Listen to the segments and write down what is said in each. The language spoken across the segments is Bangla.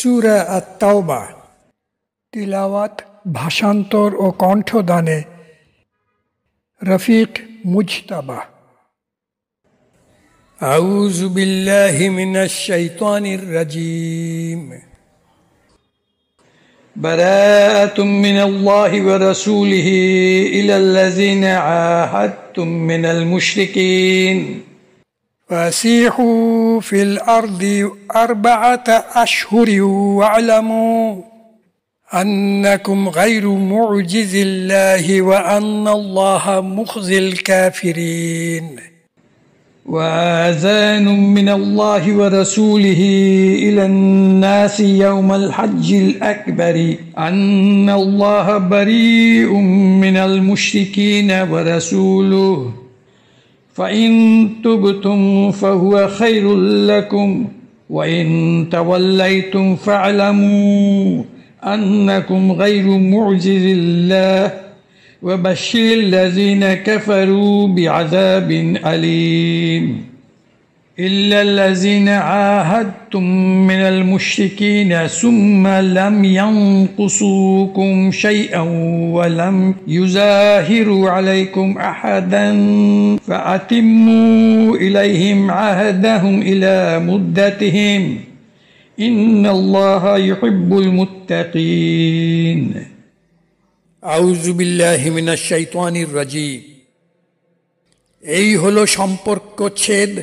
সূরা আত-তাওবা। তিলাওয়াত, ভাষান্তর ও কণ্ঠদানে রফিক মুজতাবা। আউযু বিল্লাহি মিনাশ শাইতানির রাজীম। বারাআতুম মিনাল্লাহি ওয়া রাসূলিহি ইলাল্লাযিনা আহাদতুম মিনাল মুশরিকিন فسيحوا في الأرض 4 أشهر واعلموا أنكم غير معجز الله وأن الله مخزي الكافرين. وآذان من الله ورسوله إلى الناس يوم الحج الأكبر أن الله بريء من المشركين ورسوله فإن تبتم فهو خير لكم وإن توليتم فاعلموا أنكم غير معجز الله وبشر الذين كفروا بعذاب أليم. إلا الذين عاهدتم من المشركين ثم لم ينقصوكم شيئا ولم يظاهروا عليكم أحدا فأتموا إليهم عهدهم إلى مدتهم إن الله يحب المتقين. أعوذ بالله من الشيطان الرجيم. এই হলো সম্পর্ক ছেদ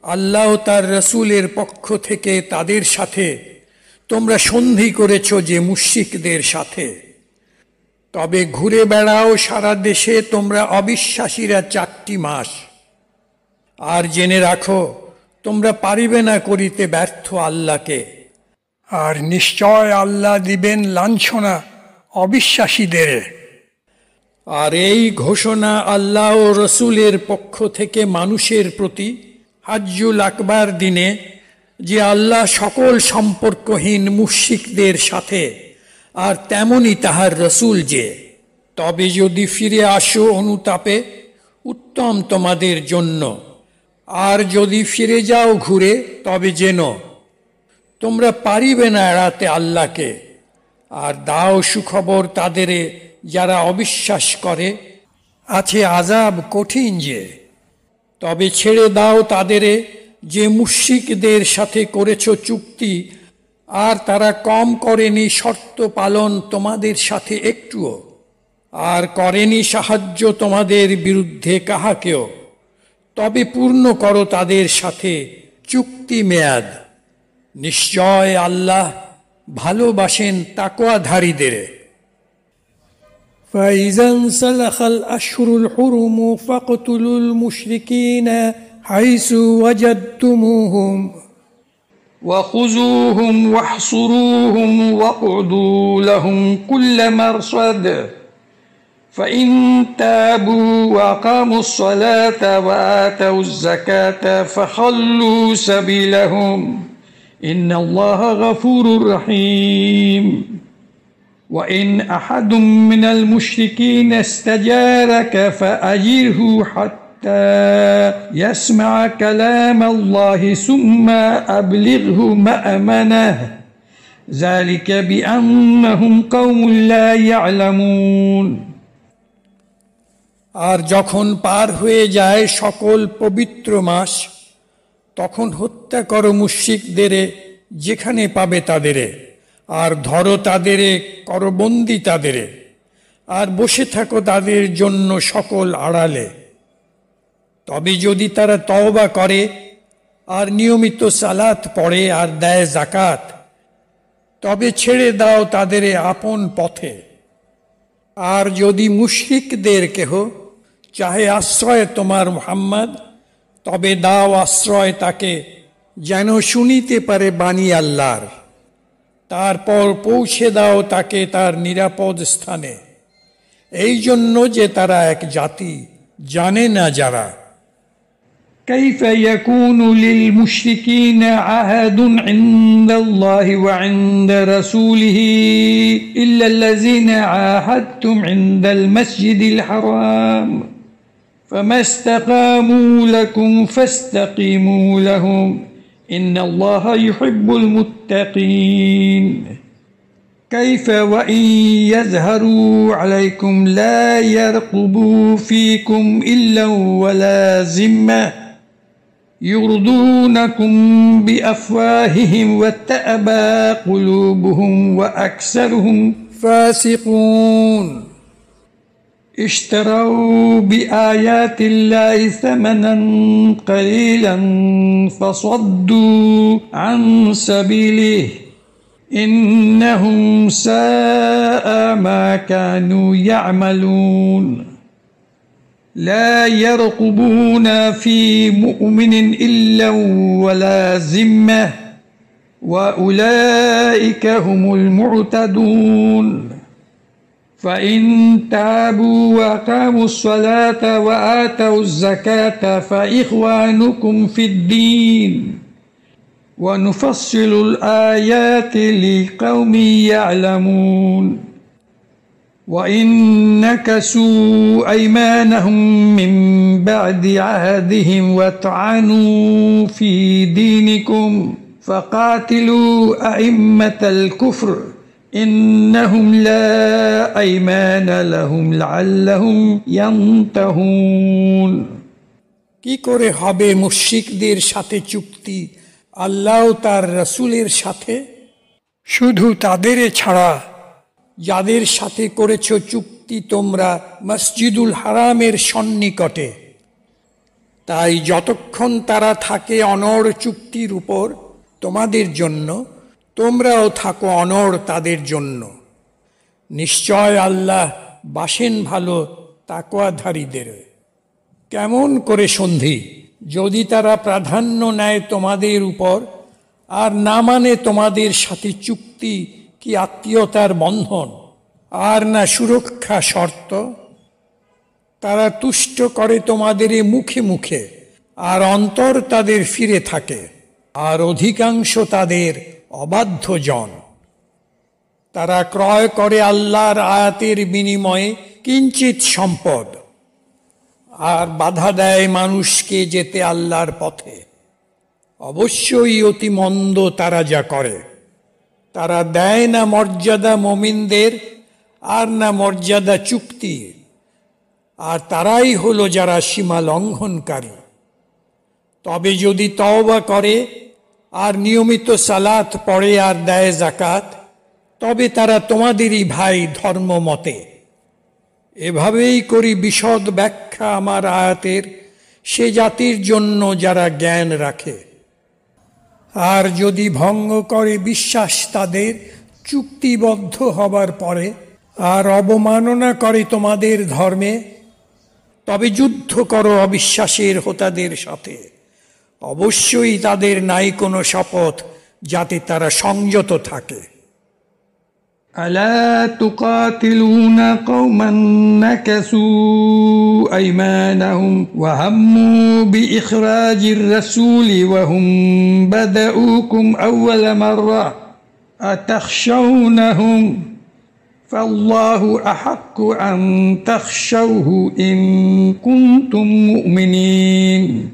আল্লাহ ও তার রাসূলের পক্ষ থেকে তাদের সাথে তোমরা সন্ধি করেছ যে মুশরিকদের সাথে। তবে ঘুরে বেড়াও সারা দেশে তোমরা অবিশ্বাসীরা 4টি মাস। আর জেনে রাখো তোমরা পারিবে না করিতে ব্যর্থ আল্লাহকে। আর নিশ্চয় আল্লাহ দিবেন লাঞ্ছনা অবিশ্বাসীদের। আর এই ঘোষণা আল্লাহ ও রাসূলের পক্ষ থেকে মানুষের প্রতি হজ্জুল আকবার দিনে যে আল্লাহ সকল সম্পর্কহীন মুশরিকদের সাথে আর তেমনি তাহার রাসূল যে। তবে যদি ফিরে আসো অনুতাপে উত্তম তোমাদের জন্য। আর যদি ফিরে যাও ঘুরে তবে যেন তোমরা পারিবে না এড়াতে আল্লাহকে। আর দাও সুখবর তাদের যারা অবিশ্বাস করে, আছে আযাব কঠিন যে। তবে ছেড়ে দাও তাদের যে মুশরিকদের সাথে করেছ চুক্তি, আর তারা কম করেনি শর্ত পালন তোমাদের সাথে একটুও, আর করেনি সাহায্য তোমাদের বিরুদ্ধে কাহাকেও। তবে পূর্ণ করো তাদের সাথে চুক্তি মেয়াদ। নিশ্চয় আল্লাহ ভালোবাসেন তাকওয়াধারীদের। فإذا انسلخ الأشهر الحرم فاقتلوا المشركين حيث وجدتموهم وخذوهم واحصروهم واقعدوا لهم كل مرصد فإن تابوا وأقاموا الصلاة وآتوا الزكاة فخلوا سبيلهم إن الله غفور رحيم. وإن أحد من المشركين استجارك فأجره حتى يسمع كلام الله ثم أبلغه مأمنه ذلك بأنهم قوم لا يعلمون. আর যখন পার হয়ে যায় সকল পবিত্র মাস, তখন হত্যা করো মুশরিকদের যেখানে পাবে তাদের, আর ধরো তাদের, করবন্দি তাদের, আর বসে থাকো তাদের জন্য সকল আড়ালে। তবে যদি তারা তওবা করে আর নিয়মিত সালাত পড়ে আর দেয় যাকাত, তবে ছেড়ে দাও তাদের আপন পথে। আর যদি মুশরিকদের কেহ চাহে আশ্রয় তোমার মুহাম্মদ, তবে দাও আশ্রয় তাকে, যেন শুনিতে পারে বাণী আল্লাহর। তারপর পৌঁছে দাও তাকে তার নিরাপদ স্থানে, এই জন্য যে তারা এক জাতি জানে না যারা। كيف يكون للمشركين عهد عند الله وعند رسوله إلا الذين عاهدتم عند المسجد الحرام فما استقاموا لكم فاستقيموا لهم إن الله يحب المتقين كيف وإن يظهروا عليكم لا يرقبوا فيكم إلا ولا ذمة يرضونكم بأفواههم وتأبى قلوبهم وأكثرهم فاسقون اشتروا بآيات الله ثمنا قليلا فصدوا عن سبيله إنهم ساء ما كانوا يعملون لا يرقبون في مؤمن إلا ولا ذمة وأولئك هم المعتدون فإن تابوا وأقاموا الصلاة وآتوا الزكاة فإخوانكم في الدين ونفصل الآيات لقوم يعلمون وإن نكثوا أيمانهم من بعد عهدهم وطعنوا في دينكم فقاتلوا أئمة الكفر إنهم لا أيمان لهم لعلهم ينتهون কি করে হবে মুশরিকদের সাথে চুক্তি আল্লাহ ও তার রাসূলের সাথে শুধু তাদের ছাড়া যাদের সাথে করেছ চুক্তি তোমরা মসজিদুল হারামের সন্নিকটে তাই যতক্ষণ তারা থাকে অনড় চুক্তির উপর তোমাদের জন্য তোমরাও থাকো অনড় তাদের জন্য নিশ্চয় আল্লাহ বাসেন ভালো তাকওয়াধারীদের কেমন করে সন্ধি যদি তারা প্রাধান্য নেয় তোমাদের উপর আর না মানে তোমাদের সাথে চুক্তি কি আত্মীয়তার বন্ধন আর না সুরক্ষা শর্ত তারা তুষ্ট করে তোমাদের মুখে মুখে আর অন্তর তাদের ফিরে থাকে আর অধিকাংশ তাদের অবাধ্য জন তারা ক্রয় করে আল্লাহর আয়াতের বিনিময়ে কিঞ্চিত সম্পদ আর বাধা দেয় মানুষকে যেতে আল্লাহর পথে অবশ্যই অতি মন্দ তারা যা করে তারা দেয় না মর্যাদা মুমিনদের আর না মর্যাদা চুক্তি আর তারাই হলো যারা সীমা লঙ্ঘনকারী তবে যদি তওবা করে আর নিয়মিত সালাত পড়ে আর দেয় যাকাত তবে তারা তোমাদেরই ভাই ধর্ম মতে এভাবেই করি বিশদ ব্যাখ্যা আমার আয়াতের সে জাতির জন্য যারা জ্ঞান রাখে আর যদি ভঙ্গ করে বিশ্বাস তাদের চুক্তিবদ্ধ হবার পরে আর অবমাননা করে তোমাদের ধর্মে তবে যুদ্ধ করো অবিশ্বাসের হোতাদের সাথে অবশ্যই তাদের নাই কোনো শপথ যাতে তারা সংযত থাকে ألا تقاتلون قوما نكثوا أيمانهم وهموا بإخراج الرسول وهم بدؤوكم أول مرة أتخشونهم فالله أحق أن تخشوه إن كنتم مؤمنين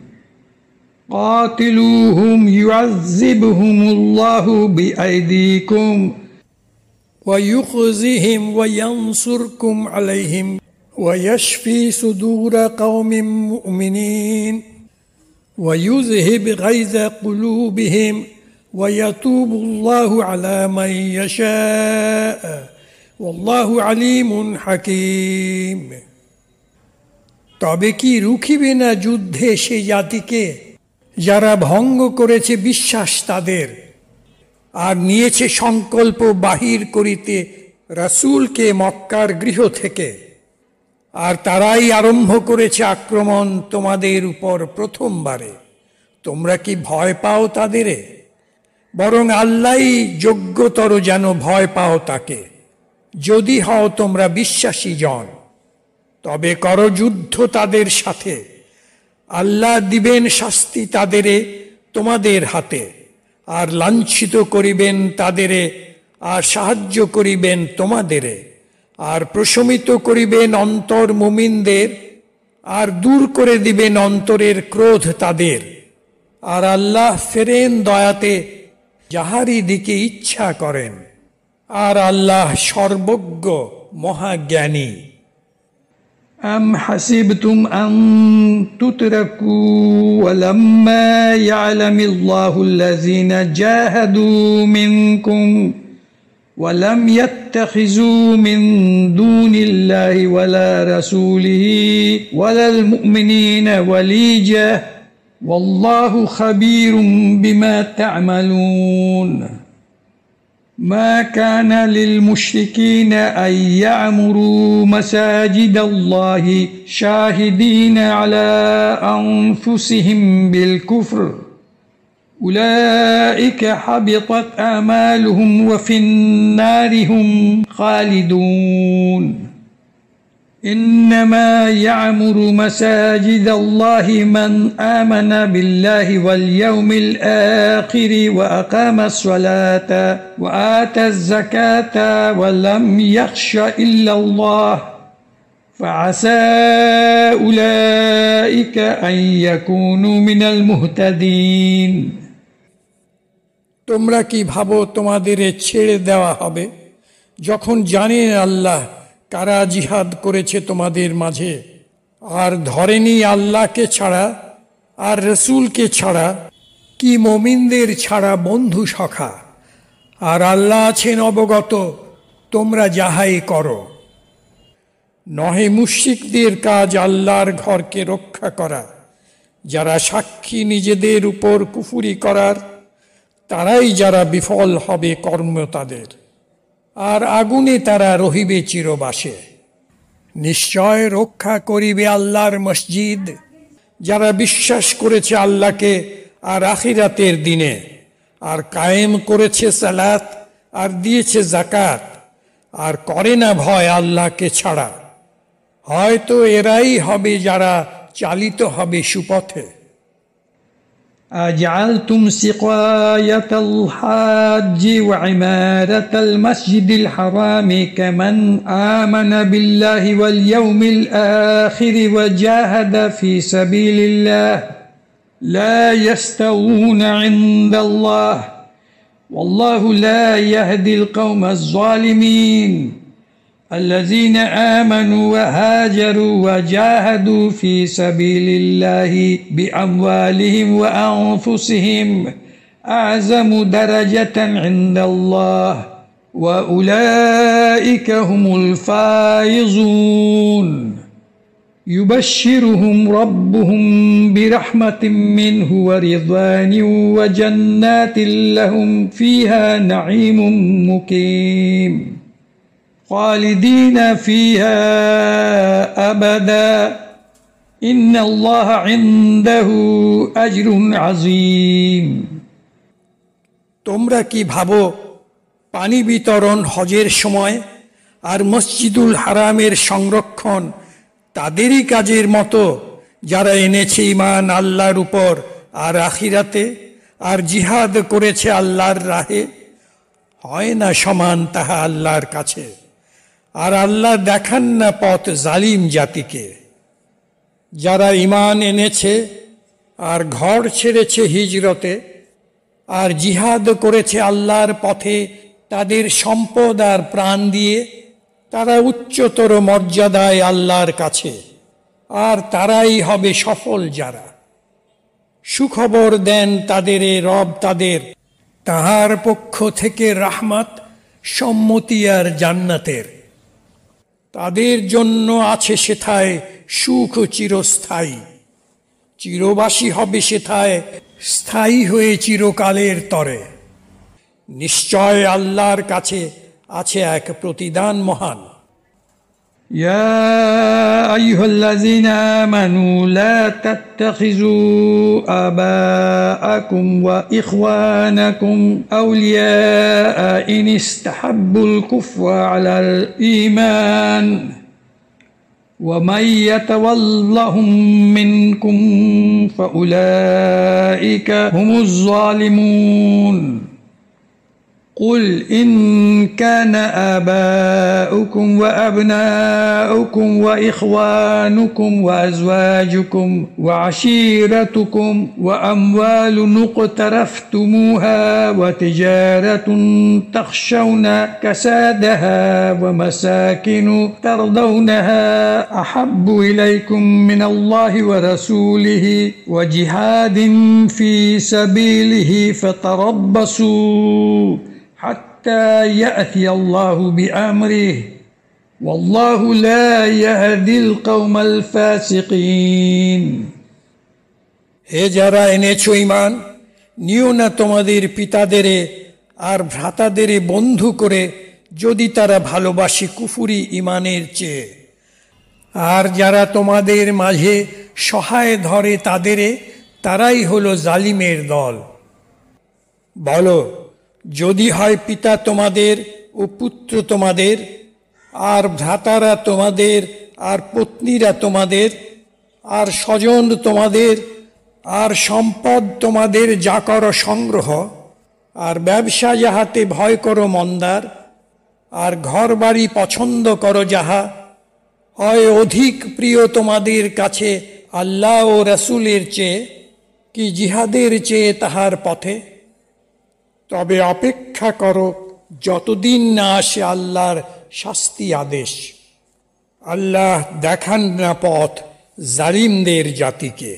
قاتلوهم يعذبهم الله بأيديكم ويخزهم وينصركم عليهم ويشفي صدور قوم مؤمنين ويذهب غيظ قلوبهم ويتوب الله على من يشاء والله عليم حكيم তবে কি রুখিবে না যুদ্ধে সে জাতিকে যারা ভঙ্গ করেছে বিশ্বাস তাদের আর নিয়েছে সংকল্প বাহির করিতে রাসূলকে মক্কার গৃহ থেকে আর তারাই আরম্ভ করেছে আক্রমণ তোমাদের উপর প্রথমবারে তোমরা কি ভয় পাও তাদের বরং আল্লাহই যোগ্যতর যেন ভয় পাও তাকে যদি হও তোমরা বিশ্বাসী জন তবে করো যুদ্ধ তাদের সাথে আল্লাহ দিবেন শাস্তি তাদেরে তোমাদের হাতে আর লাঞ্ছিত করিবেন তাদেরে আর সাহায্য করিবেন তোমাদেরে আর প্রশমিত করিবেন অন্তর মুমিনদের আর দূর করে দিবেন অন্তরের ক্রোধ তাদের আর আল্লাহ ফেরেন দয়াতে যাহারই দিকে ইচ্ছা করেন, আর আল্লাহ সর্বজ্ঞ মহাজ্ঞানী। أم حسبتم أن تتركوا ولما يعلم الله الذين جاهدوا منكم ولم يتخذوا من دون الله ولا رسوله ولا المؤمنين وليجة والله خبير بما تعملون ما كان للمشركين أن يعمروا مساجد الله شاهدين على أنفسهم بالكفر أولئك حبطت أعمالهم وفي النار هم خالدون إنما يعمر مساجد الله من آمن بالله واليوم الآخر وأقام الصلاة وآتى الزكاة ولم يخش إلا الله فعسى أولئك أن يكونوا من المهتدين তোমরা কি ভাবো তোমাদের ছেড়ে দেওয়া হবে যখন জানেন আল্লাহ কারা জিহাদ করেছে তোমাদের মাঝে, আর ধরেনি আল্লাহকে ছাড়া আর রসুলকে ছাড়া কি মুমিনদের ছাড়া বন্ধু সখা, আর আল্লাহ আছেন অবগত তোমরা যাহাই করো। নহে মুশরিকদের কাজ আল্লাহর ঘরকে রক্ষা করা, যারা সাক্ষী নিজেদের উপর কুফুরি করার, তারাই যারা বিফল হবে কর্ম তাদের, আর আগুনে তারা রহিবে চিরবাসে। নিশ্চয় রক্ষা করিবে আল্লাহর মসজিদ যারা বিশ্বাস করেছে আল্লাহকে আর আখিরাতের দিনে, আর কায়েম করেছে সালাত আর দিয়েছে যাকাত, আর করে না ভয় আল্লাহকে ছাড়া, হয়তো এরাই হবে যারা চালিত হবে সুপথে। أجعلتم سقاية الحاج وعمارة المسجد الحرام كمن آمن بالله واليوم الآخر وجاهد في سبيل الله لا يستوون عند الله والله لا يهدي القوم الظالمين الذين آمنوا وهاجروا وجاهدوا في سبيل الله بأموالهم وأنفسهم أعظم درجة عند الله وأولئك هم الفائزون يبشرهم ربهم برحمة منه ورضوان وجنات لهم فيها نعيم مقيم خالدين فيها أبدا إن الله عنده أجر عظيم তোমরা কি ভাবো পানি বিতরণ হজের সময় আর মসজিদুল হারামের সংরক্ষণ তাদেরই কাজের মতো যারা এনেছে ঈমান আল্লাহর উপর আর আখিরাতে, আর জিহাদ করেছে আল্লাহর রাহে? হয় না সমান তাহা আল্লাহর কাছে, আর আল্লাহ দেখান না পথ জালিম জাতিকে। যারা ঈমান এনেছে আর ঘর ছেড়েছে হিজরতে, আর জিহাদ করেছে আল্লাহর পথে তাদের সম্পদ আর প্রাণ দিয়ে, তারা উচ্চতর মর্যাদায় আল্লাহর কাছে, আর তারাই হবে সফল যারা। সুখবর দেন তাদের রব তাদের তাহার পক্ষ থেকে রাহমাত, সম্মতি আর জান্নাতের। তাদের জন্য আছে সেথায় সুখ চিরস্থায়ী, চিরবাসী হবে সেথায় স্থায়ী হয়ে চিরকালের তরে। নিশ্চয় আল্লাহর কাছে আছে এক প্রতিদান মহান। يا أيها الذين آمنوا لا تتخذوا آباءكم وإخوانكم أولياء إن استحبوا الكفر على الإيمان ومن يتولهم منكم فأولئك هم الظالمون قل إن كان آباؤكم وأبناؤكم وإخوانكم وأزواجكم وعشيرتكم وأموال اقترفتموها وتجارة تخشون كسادها ومساكن ترضونها أحب إليكم من الله ورسوله وجهاد في سبيله فتربصوا حتى يأتي الله بأمره والله لا يهدي القوم الفاسقين হে যারা এনেছো ঈমান, নিও না তোমাদের পিতাদেরে আর ভ্রাতাদেরে বন্ধু করে, যদি তারা ভালোবাসে কুফুরি ঈমানের চেয়ে। আর যারা তোমাদের মাঝে সহায় ধরে তাদেরে, তারাই হলো জালিমের দল। বলো, যদি হয় পিতা তোমাদের ও পুত্র তোমাদের, আর ভ্রাতারা তোমাদের, আর পত্নীরা তোমাদের, আর স্বজন তোমাদের, আর সম্পদ তোমাদের যা করো সংগ্রহ, আর ব্যবসা যাহাতে ভয় করো মন্দার, আর ঘর বাড়ি পছন্দ করো যাহা, হয় অধিক প্রিয় তোমাদের কাছে আল্লাহ ও রাসূলের চেয়ে কি জিহাদের চেয়ে তাহার পথে, তবে অপেক্ষা করো যতদিন না আসে আল্লাহর শাস্তি আদেশ। আল্লাহ দেখান না পথ জালিমদের জাতিকে।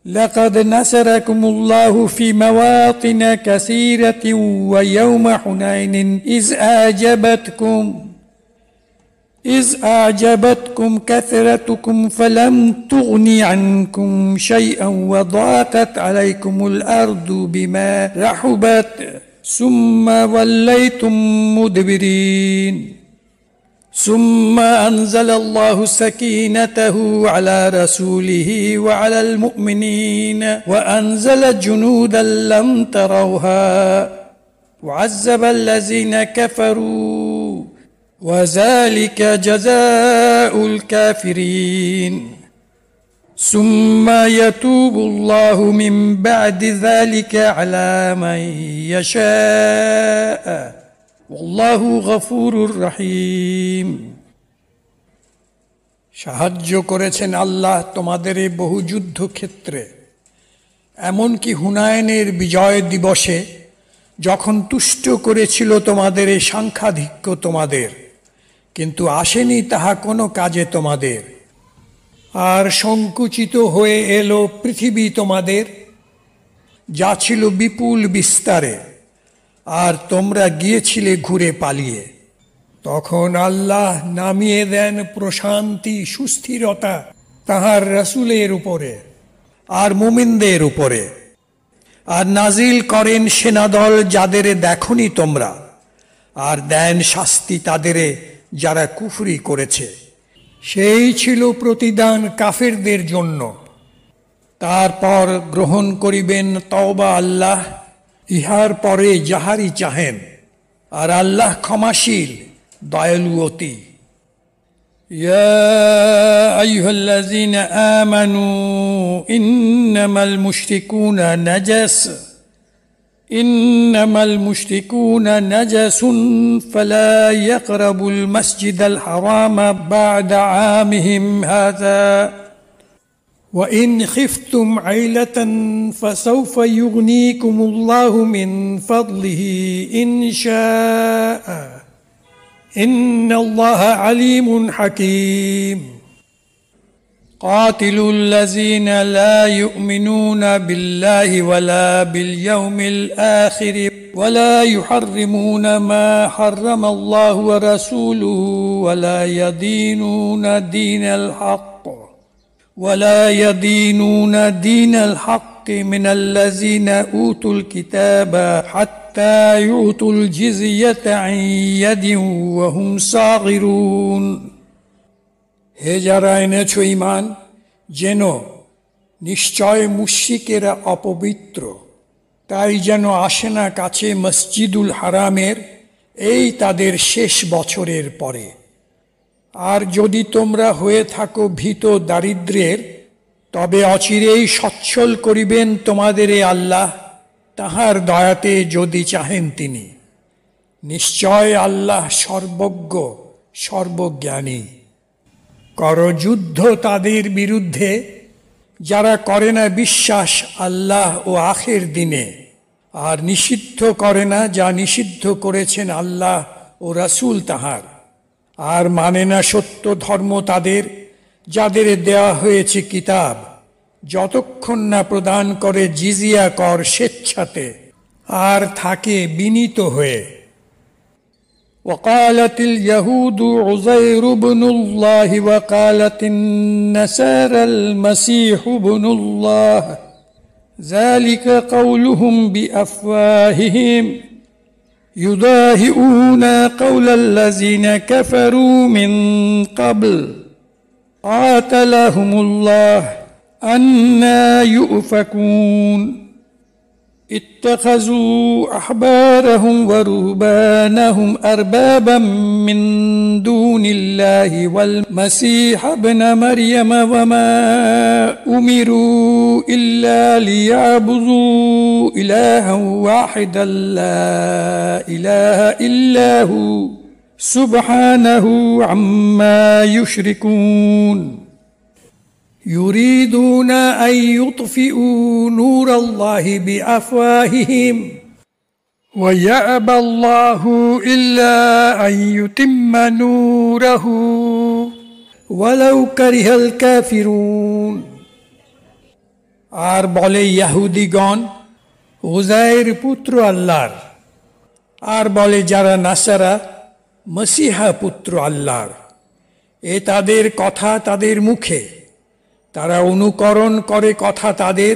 لقد نصركم الله في مواطن كثيرة ويوم حنين إذ أعجبتكم كثرتكم فلم تغن عنكم شيئا وضاقت عليكم الأرض بما رحبت ثم وليتم مدبرين ثم أنزل الله سكينته على رسوله وعلى المؤمنين وأنزل جنودا لم تروها وعذب الذين كفروا وذلك جزاء الكافرين ثم يتوب الله من بعد ذلك على من يشاء والله غفور رحيم সাহায্য করেছেন আল্লাহ তোমাদের এই বহু যুদ্ধক্ষেত্রে, এমনকি হুনায়নের বিজয় দিবসে, যখন তুষ্ট করেছিল তোমাদের এই সাংখ্যাধিক্য তোমাদের, কিন্তু আসেনি তাহা কোনো কাজে তোমাদের। আর সংকুচিত হয়ে এলো পৃথিবী তোমাদের, যা ছিল বিপুল বিস্তারে, আর তোমরা গিয়েছিলে ঘুরে পালিয়ে। তখন আল্লাহ নামিয়ে দেন প্রশান্তি সুস্থিরতা তাহার রাসূলের উপরে আর মুমিনদের উপরে, আর নাজিল করেন সেনাদল যাদের দেখনি তোমরা, আর দেন শাস্তি তাদেরে যারা কুফরি করেছে। সেই ছিল প্রতিদান কাফেরদের জন্য। তারপর গ্রহণ করিবেন তওবা আল্লাহ, ইহার পরে যাহারি চাহেন, আর আল্লাহ ক্ষমাশীল দয়ালু অতি। يا أيها الذين آمنوا إنما المشركون نجس فلا يقربوا المسجد الحرام بعد عامهم هذا وإن خفتم عيلة فسوف يغنيكم الله من فضله إن شاء إن الله عليم حكيم قاتلوا الذين لا يؤمنون بالله ولا باليوم الآخر ولا يحرمون ما حرم الله ورسوله ولا يدينون دين الحق من الذين أوتوا الكتاب حتى يؤتوا الجزية عن يد وهم صاغرون হে যারা এনেছো ঈমান, যেন নিশ্চয় মুশরিকেরা অপবিত্র, তাই যেন আসে না কাছে মসজিদুল হারামের এই তাদের শেষ বছরের পরে। আর যদি তোমরা হয়ে থাকো ভীত দারিদ্র্যের, তবে অচিরেই সচ্ছল করিবেন তোমাদের আল্লাহ, তাহার দয়াতে যদি চাহেন তিনি। নিশ্চয় আল্লাহ সর্বজ্ঞ সর্বজ্ঞানী। করযুদ্ধ তাদের বিরুদ্ধে যারা করে না বিশ্বাস আল্লাহ ও আখের দিনে, আর নিষিদ্ধ করে না যা নিষিদ্ধ করেছেন আল্লাহ ও রাসূল তাহার, আর মানে না সত্য ধর্ম তাদের যাদের দেওয়া হয়েছে কিতাব, যতক্ষণ না প্রদান করে জিজিয়া কর স্বেচ্ছাতে, আর থাকে বিনীত হয়ে। وقالت اليهود عزير بن الله وقالت النصارى المسيح ابن الله ذلك قولهم بأفواههم يضاهئون قول الذين كفروا من قبل قاتلهم الله أنى يؤفكون اتخذوا أحبارهم ورهبانهم أربابا من دون الله والمسيح ابن مريم وما أمروا إلا ليعبدوا إلها واحدا لا إله إلا هو سبحانه عما يشركون يريدون أن يطفئوا نور الله بأفواههم ويأبى الله إلا أن يتم نوره ولو كره الكافرون। আর বলে ইহুদিগণ উজাইর পুত্র আল্লাহর, আর বলে যারা নাসারা মসিহা পুত্র আল্লাহর। এ তাদের কথা তাদের মুখে, তারা অনুকরণ করে কথা তাদের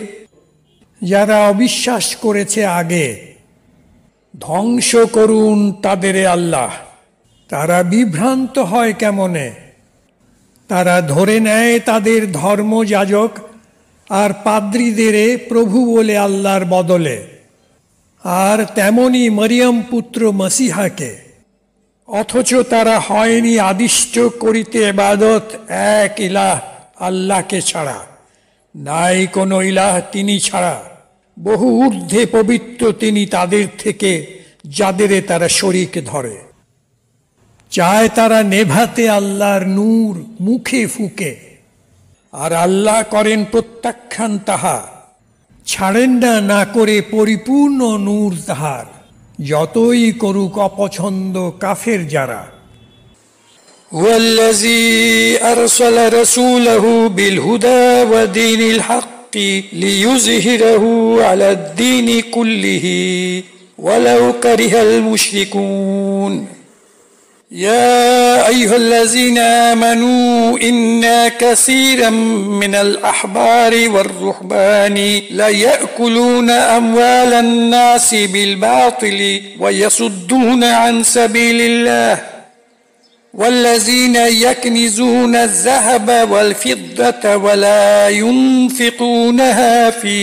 যারা অবিশ্বাস করেছে আগে। ধ্বংস করুন তাদের আল্লাহ। তারা বিভ্রান্ত হয় কেমনে? তারা ধরে নেয় তাদের ধর্মযাজক আর পাদ্রীদের প্রভু বলে আল্লাহর বদলে, আর তেমনি মরিয়ম পুত্র মসিহাকে। অথচ তারা হয়নি আদিষ্ট করিতে ইবাদত এক ইলাহ আল্লাহকে ছাড়া, নাই কোনো ইলাহ তিনি ছাড়া। বহু ঊর্ধ্বে পবিত্র তিনি তাদের থেকে যাদের তারা শরীক ধরে। চায় তারা নেভাতে আল্লাহর নূর মুখে ফুকে, আর আল্লাহ করেন প্রত্যাখ্যান তাহা, ছাড়েন না না করে পরিপূর্ণ নূর তাহার, যতই করুক অপছন্দ কাফের যারা। هو الذي أرسل رسوله بالهدى ودين الحق ليظهره على الدين كله ولو كره المشركون يا أيها الذين آمنوا إن كثيرا من الأحبار والرهبان ليأكلون أموال الناس بالباطل ويصدون عن سبيل الله والذين يكنزون الذهب والفضة ولا ينفقونها في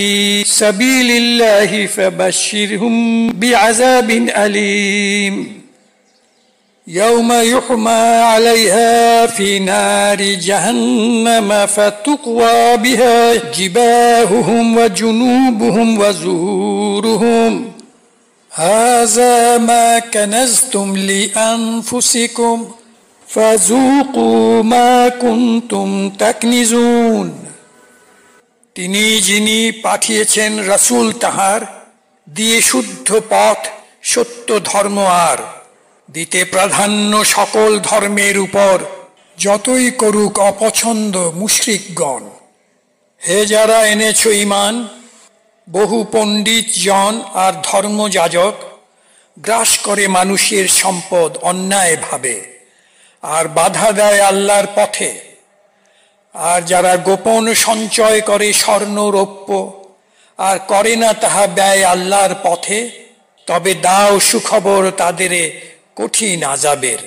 سبيل الله فبشرهم بعذاب أليم يوم يحمى عليها في نار جهنم فتقوى بها جباههم وجنوبهم وظهورهم هذا ما كنزتم لأنفسكم فذوقوا ما كنتم تكنزون। তিনি যিনি পাঠিয়েছেন রাসূল তাহার দিয়ে শুদ্ধ পথ সত্য ধর্ম, আর দিতে প্রাধান্য সকল ধর্মের উপর, যতই করুক অপছন্দ মুশরিকগণ। হে যারা এনেছ ঈমান, বহু পণ্ডিত জন আর ধর্মযাজক গ্রাস করে মানুষের সম্পদ অন্যায়ভাবে, আর বাধা দেয় আল্লাহর পথে। আর যারা গোপন সঞ্চয় করে স্বর্ণ রৌপ্য, আর করে না তাহা ব্যয় আল্লাহর পথে, তবে দাও সুখবর তাদের কঠিন আযাবের।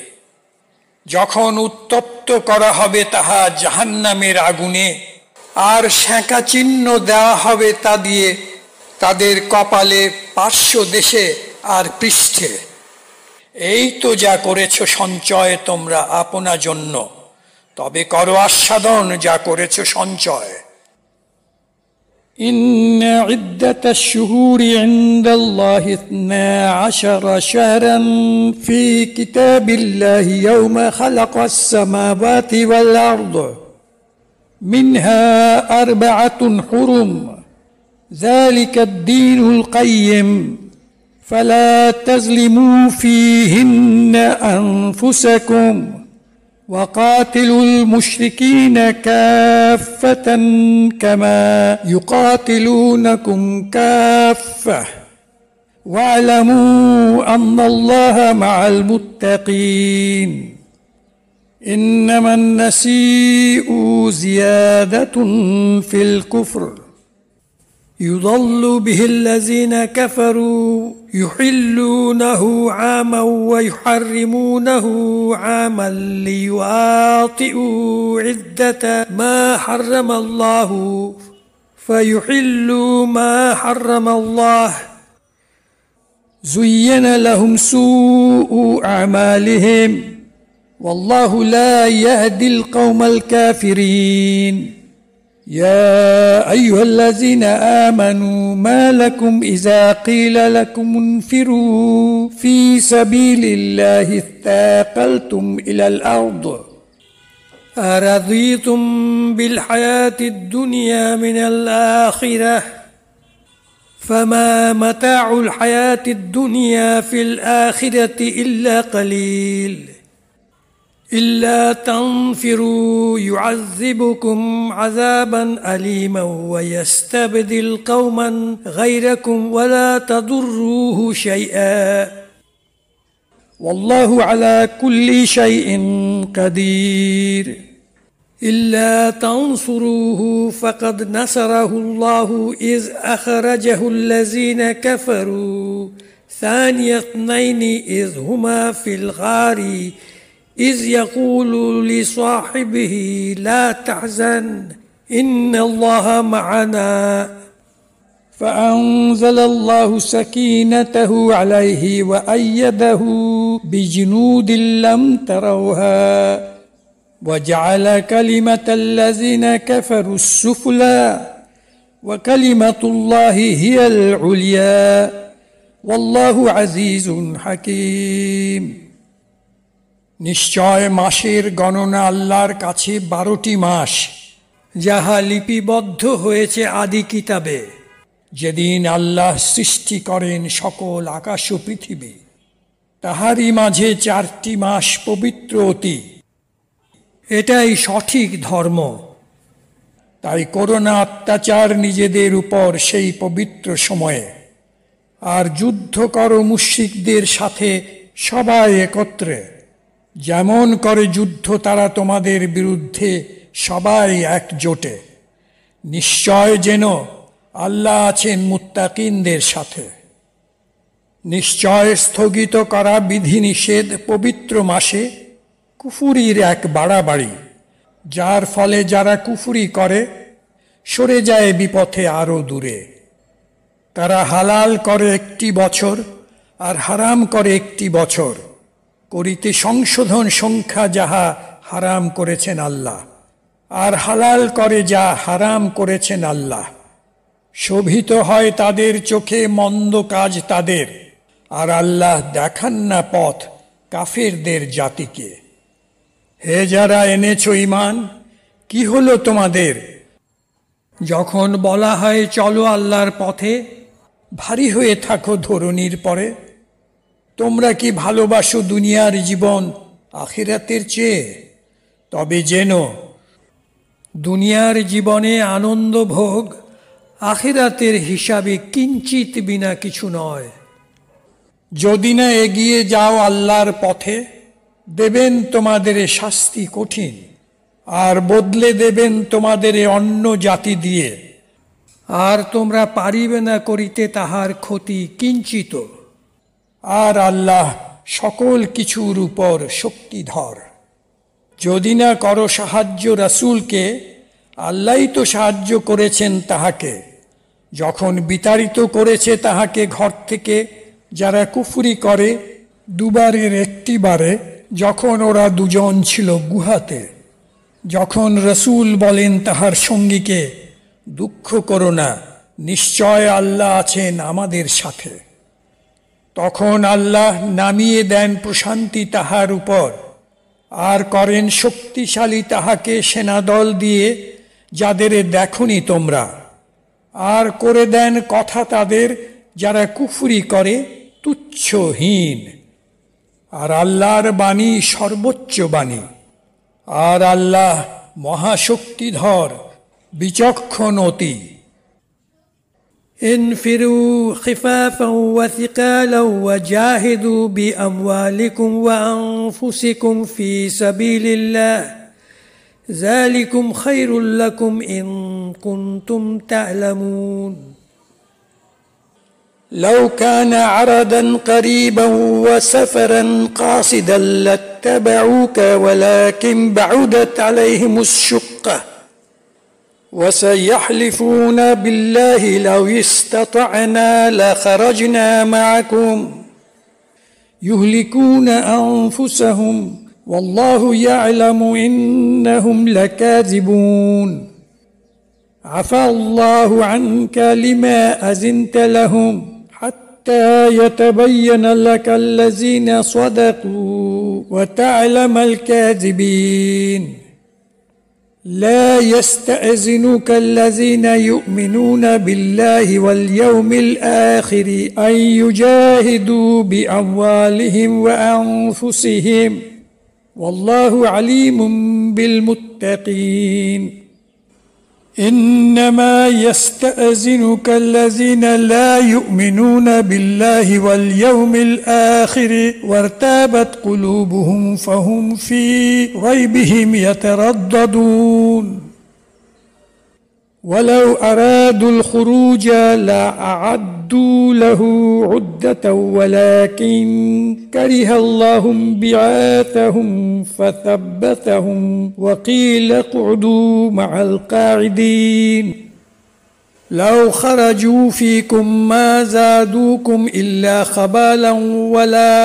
যখন উত্তপ্ত করা হবে তাহা জাহান্নামের আগুনে, আর সেঁকা চিহ্ন দেওয়া হবে তা দিয়ে তাদের কপালে, পার্শ্ব দেশে আর পৃষ্ঠে। এই তো যা করেছ সঞ্চয় তোমরা আপনা জন্য, তবে করো আস্বাদন যা করেছ সঞ্চয়। إن عدة الشهور عند الله 12 شهرا في كتاب الله يوم خلق السماوات والأرض منها 4 حرم ذلك الدين القيم فلا تظلموا فيهن أنفسكم وقاتلوا المشركين كافة كما يقاتلونكم كافة واعلموا أن الله مع المتقين إنما النسيء زيادة في الكفر يضل به الذين كفروا يحلونه عاما ويحرمونه عاما ليواطئوا عدة ما حرم الله فيحلوا ما حرم الله زين لهم سوء أعمالهم والله لا يهدي القوم الكافرين يا أيها الذين آمنوا ما لكم إذا قيل لكم انفروا في سبيل الله اثاقلتم إلى الأرض أرضيتم بالحياة الدنيا من الآخرة فما متاع الحياة الدنيا في الآخرة إلا قليل إلا تنفروا يعذبكم عذابا أليما ويستبدل قوما غيركم ولا تضروه شيئا والله على كل شيء قدير إلا تنصروه فقد نصره الله إذ أخرجه الذين كفروا ثاني اثنين إذ هما في الغار إذ يقول لصاحبه لا تحزن إن الله معنا فأنزل الله سكينته عليه وأيده بجنود لم تروها وجعل كلمة الذين كفروا السفلى وكلمة الله هي العليا والله عزيز حكيم নিশ্চয় মাসের গণনা আল্লাহর কাছে 12টি মাস যাহা লিপিবদ্ধ হয়েছে আদি কিতাবে যেদিন আল্লাহ সৃষ্টি করেন সকল আকাশ ও পৃথিবী তাহারই মাঝে 4টি মাস পবিত্র অতি এটাই সঠিক ধর্ম তাই করো না অত্যাচার নিজেদের উপর সেই পবিত্র সময়ে আর যুদ্ধ করো মুশরিকদের সাথে সবাই একত্রে যেমন করে যুদ্ধ তারা তোমাদের বিরুদ্ধে সবাই একজোটে নিশ্চয় যেন আল্লাহ আছেন মুত্তাকিনদের সাথে নিশ্চয় স্থগিত করা বিধিনিষেধ পবিত্র মাসে কুফুরির এক বাড়াবাড়ি যার ফলে যারা কুফুরি করে সরে যায় বিপথে আরো দূরে তারা হালাল করে 1 বছর আর হারাম করে 1 বছর করিতে সংশোধন সংখ্যা যাহা হারাম করেছেন আল্লাহ আর হালাল করে যা হারাম করেছেন আল্লাহ শোভিত হয় তাদের চোখে মন্দ কাজ তাদের আর আল্লাহ দেখান না পথ কাফেরদের জাতিকে হে যারা এনেছো ঈমান কি হলো তোমাদের যখন বলা হয় চলো আল্লাহর পথে ভারী হয়ে থাকো ধরনীর পরে তোমরা কি ভালোবাসো দুনিয়ার জীবন আখিরাতের চেয়ে তবে জেনো দুনিয়ার জীবনে আনন্দ ভোগ আখিরাতের হিসাবে কিঞ্চিত বিনা কিছু নয় যদি না এগিয়ে যাও আল্লাহর পথে দেবেন তোমাদের শাস্তি কঠিন আর বদলে দেবেন তোমাদের অন্য জাতি দিয়ে আর তোমরা পারিবে না করিতে তাহার ক্ষতি কিঞ্চিত আর আল্লাহ সকল কিছুর উপর শক্তিধর যদি না করো সাহায্য রাসূলকে আল্লাহই তো সাহায্য করেছেন তাহাকে যখন বিতাড়িত করেছে তাহাকে ঘর থেকে যারা কুফরি করে দুবারের একটি বারে যখন ওরা দুজন ছিল গুহাতে যখন রাসূল বলেন তাহার সঙ্গীকে দুঃখ করো না, নিশ্চয় আল্লাহ আছেন আমাদের সাথে। তখন আল্লাহ নামিয়ে দেন প্রশান্তি তাহার উপর, আর করেন শক্তিশালী তাহাকে সেনাদল দিয়ে, যাদের দেখনি তোমরা, আর করে দেন কথা তাদের যারা কুফরি করে তুচ্ছহীন। আর আল্লাহর বাণী সর্বোচ্চ বাণী, আর আল্লাহ মহাশক্তিধর, বিচক্ষণ অতি। انفروا خفافا وثقالا وجاهدوا بأموالكم وأنفسكم في سبيل الله ذلكم خير لكم إن كنتم تعلمون لو كان عرضا قريبا وسفرا قاصدا لاتبعوك ولكن بعدت عليهم الشقة وسيحلفون بالله لو استطعنا لخرجنا معكم يهلكون أنفسهم والله يعلم إنهم لكاذبون عفى الله عنك لما أذنت لهم حتى يتبين لك الذين صدقوا وتعلم الكاذبين لا يستأذنك الذين يؤمنون بالله واليوم الآخر أن يجاهدوا بأموالهم وأنفسهم والله عليم بالمتقين إنما يستأذنك الذين لا يؤمنون بالله واليوم الآخر وارتابت قلوبهم فهم في ريبهم يترددون ولو أرادوا الخروج لأعدوا له عدة ولكن كره الله بعاثهم فثبتهم وقيل اقعدوا مع القاعدين لو خرجوا فيكم ما زادوكم إلا خبالا ولا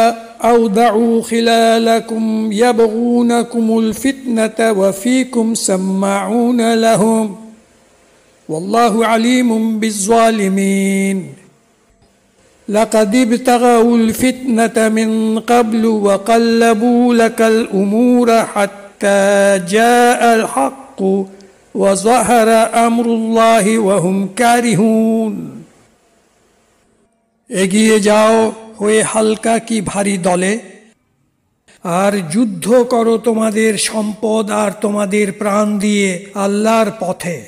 أودعوا خلالكم يبغونكم الفتنة وفيكم سماعون لهم والله عليم بالظالمين لقد ابتغوا الفتنة من قبل وقلبوا لك الأمور حتى جاء الحق وظهر أمر الله وهم كارهون এগিয়ে যাও হয়ে হালকা কি ভারী দলে, আর যুদ্ধ করো তোমাদের সম্পদ আর তোমাদের প্রাণ দিয়ে আল্লাহর পথে।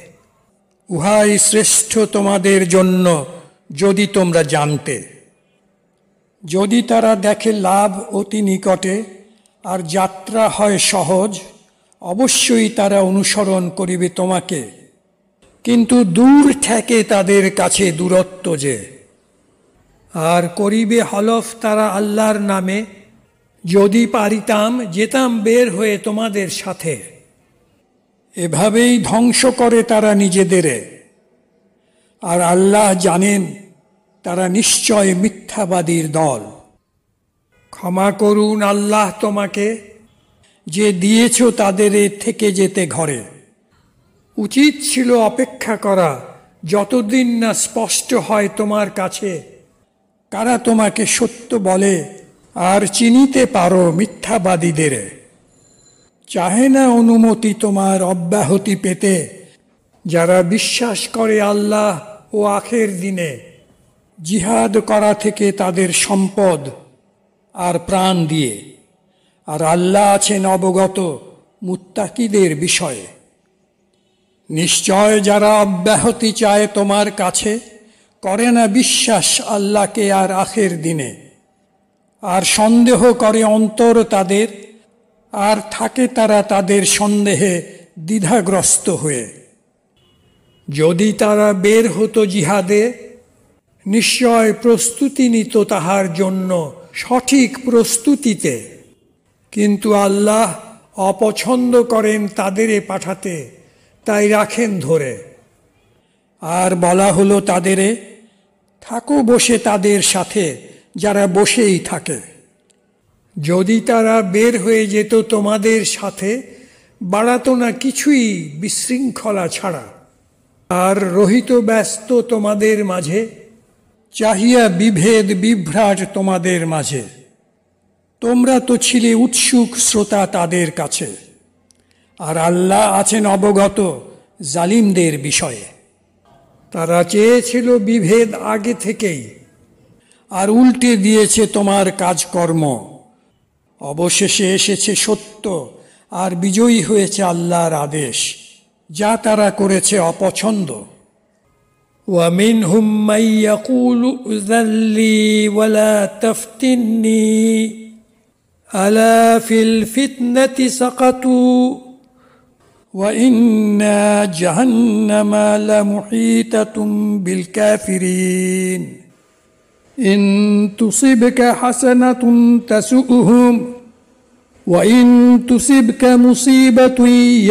উহাই শ্রেষ্ঠ তোমাদের জন্য যদি তোমরা জানতে। যদি তারা দেখে লাভ অতি নিকটে আর যাত্রা হয় সহজ, অবশ্যই তারা অনুসরণ করিবে তোমাকে, কিন্তু দূর থেকে তাদের কাছে দূরত্ব যে। আর করিবে হলফ তারা আল্লাহর নামে, যদি পারিতাম যেতাম বের হয়ে তোমাদের সাথে। এভাবেই ধ্বংস করে তারা নিজেদের, আর আল্লাহ জানেন তারা নিশ্চয় মিথ্যাবাদীর দল। ক্ষমা করুন আল্লাহ তোমাকে, যে দিয়েছ তাদের থেকে যেতে ঘরে। উচিত ছিল অপেক্ষা করা যতদিন না স্পষ্ট হয় তোমার কাছে কারা তোমাকে সত্য বলে, আর চিনিতে পারো মিথ্যাবাদীদের। চাহে না অনুমতি তোমার অব্যাহতি পেতে যারা বিশ্বাস করে আল্লাহ ও আখের দিনে, জিহাদ করা থেকে তাদের সম্পদ আর প্রাণ দিয়ে। আর আল্লাহ আছেন অবগত মুত্তাকিদের বিষয়ে। নিশ্চয় যারা অব্যাহতি চায় তোমার কাছে, করে না বিশ্বাস আল্লাহকে আর আখের দিনে, আর সন্দেহ করে অন্তর তাদের, আর থাকে তারা তাদের সন্দেহে দ্বিধাগ্রস্ত হয়ে। যদি তারা বের হতো জিহাদে, নিশ্চয় প্রস্তুতি নিত তাহার জন্য সঠিক প্রস্তুতিতে, কিন্তু আল্লাহ অপছন্দ করেন তাদের পাঠাতে, তাই রাখেন ধরে। আর বলা হলো তাদের, থাকো বসে তাদের সাথে যারা বসেই থাকে। যদি তারা বের হয়ে যেত তোমাদের সাথে, বাড়াতো না কিছুই বিশৃঙ্খলা ছাড়া। আর রহিত ব্যস্ত তোমাদের মাঝে, চাহিয়া বিভেদ বিভ্রাট তোমাদের মাঝে। তোমরা তো ছিলে উৎসুক শ্রোতা তাদের কাছে, আর আল্লাহ আছেন অবগত জালিমদের বিষয়ে। তারা চেয়েছিল বিভেদ আগে থেকেই, আর উল্টে দিয়েছে তোমার কাজকর্ম। অবশেষে এসেছে সত্য, আর বিজয়ী হয়েছে আল্লাহর আদেশ, যা তারা করেছে অপছন্দ। ومنهم من يقول ائذن لي ولا تفتني ألا في الفتنة سقطوا وإن جهنم لمحيطة بالكافرين إن تصبك حسنة تسؤهم وإن تصبك مصيبة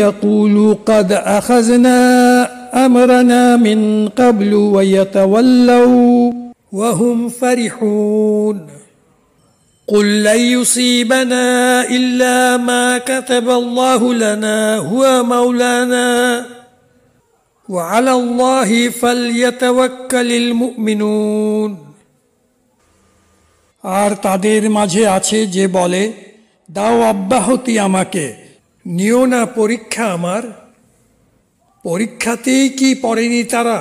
يقولوا قد أخذنا أمرنا من قبل ويتولوا وهم فرحون قل لن يصيبنا إلا ما كتب الله لنا هو مولانا وعلى الله فليتوكل المؤمنون আর তাদের মাঝে আছে যে বলে, দাও অব্যাহতি আমাকে, নিও না পরীক্ষা আমার। পরীক্ষাতেই কি পড়েনি তারা?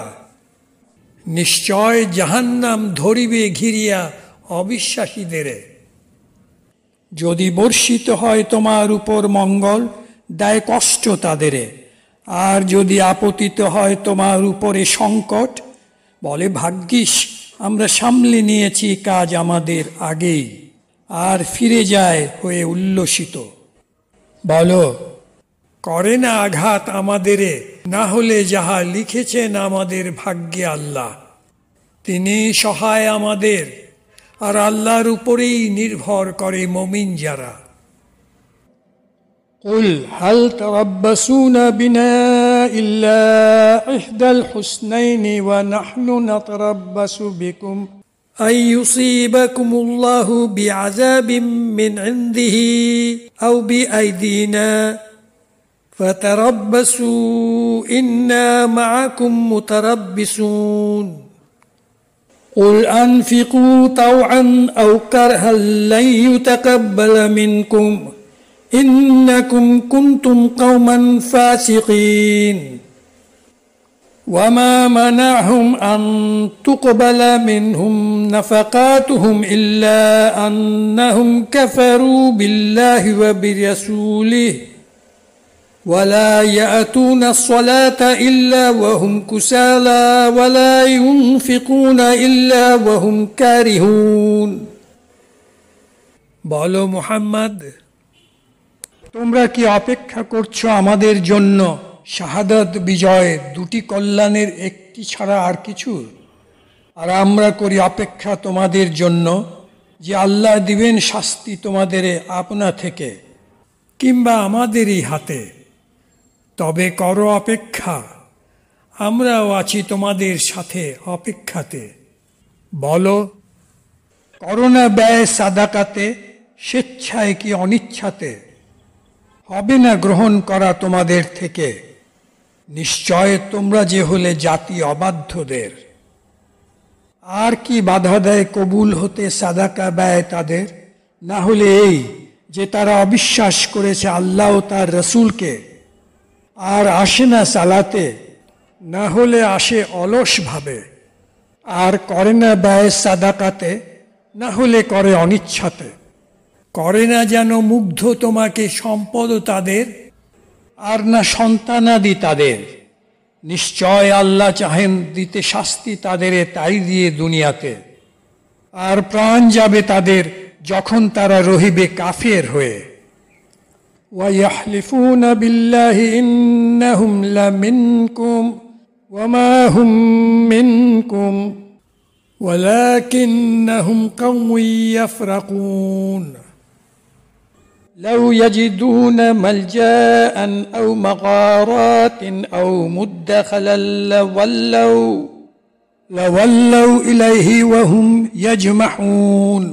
নিশ্চয় জাহান্নাম ধরিবে ঘিরিয়া অবিশ্বাসীদের। যদি বর্ষিত হয় তোমার উপর মঙ্গল, দেয় কষ্ট তাদের। আর যদি আপতিত হয় তোমার উপরে সংকট, বলে ভাগ্যিস আমরা সামলে নিয়েছি কাজ আমাদের আগেই, আর ফিরে যায় হয়ে উল্লসিত। বলো, করে না আঘাত আমাদেরে, না হলে যাহা লিখেছেন আমাদের ভাগ্যে আল্লাহ। তিনি সহায় আমাদের, আর আল্লাহর উপরেই নির্ভর করে মুমিন যারা। قل هل تربصون بنا إلا إحدى الحسنين ونحن نتربص بكم أن يصيبكم الله بعذاب من عنده أو بأيدينا فتربصوا إنا معكم متربصون قل أنفقوا طوعا أو كرها لن يتقبل منكم إنكم كنتم قوما فاسقين وما منعهم أن تقبل منهم نفقاتهم إلا أنهم كفروا بالله وبرسوله ولا يأتون الصلاة إلا وهم كسالى ولا ينفقون إلا وهم كارهون বলো মুহাম্মদ, তোমরা কি অপেক্ষা করছো আমাদের জন্য শাহাদাত বিজয় দুটি কল্যাণের একটি ছাড়া আর কিছু? আর আমরা করি অপেক্ষা তোমাদের জন্য যে আল্লাহ দিবেন শাস্তি তোমাদের আপনা থেকে কিংবা আমাদেরই হাতে। তবে করো অপেক্ষা, আমরাও আছি তোমাদের সাথে অপেক্ষাতে। বলো, করোনা ব্যয় সাদাকাতে, স্বেচ্ছায় কি অনিচ্ছাতে? হবে না গ্রহণ করা তোমাদের থেকে, নিশ্চয় তোমরা যে হলে জাতি অবাধ্যদের। আর কি বাধা দেয় কবুল হতে সাদাকা ব্যয় তাদের? না হলে এই যে তারা অবিশ্বাস করেছে আল্লাহ ও তার রসুলকে, আর আসে না সালাতে, না হলে আসে অলস ভাবে। আর করে না ব্যয় সাদাকাতে, না হলে করে অনিচ্ছাতে। করে না যেন মুগ্ধ তোমাকে সম্পদ তাদের, আর না সন্তানাদি তাদের। নিশ্চয় আল্লাহ চাহেন দিতে শাস্তি তাদের তাই দিয়ে দুনিয়াতে, আর প্রাণ যাবে তাদের যখন তারা রহিবে কাফের হয়ে। وَيَحْلِفُونَ بِاللَّهِ إِنَّهُمْ لَمِنْكُمْ وَمَا هُمْ مِنْكُمْ وَلَكِنَّهُمْ قَوْمٌ يَفْرَقُونَ لَوْ يَجِدُونَ مَلْجَأً أَوْ مَغَارَاتٍ أَوْ مُدَّخَلًا لَوَلَّوْا إِلَيْهِ وَهُمْ يَجْمَحُونَ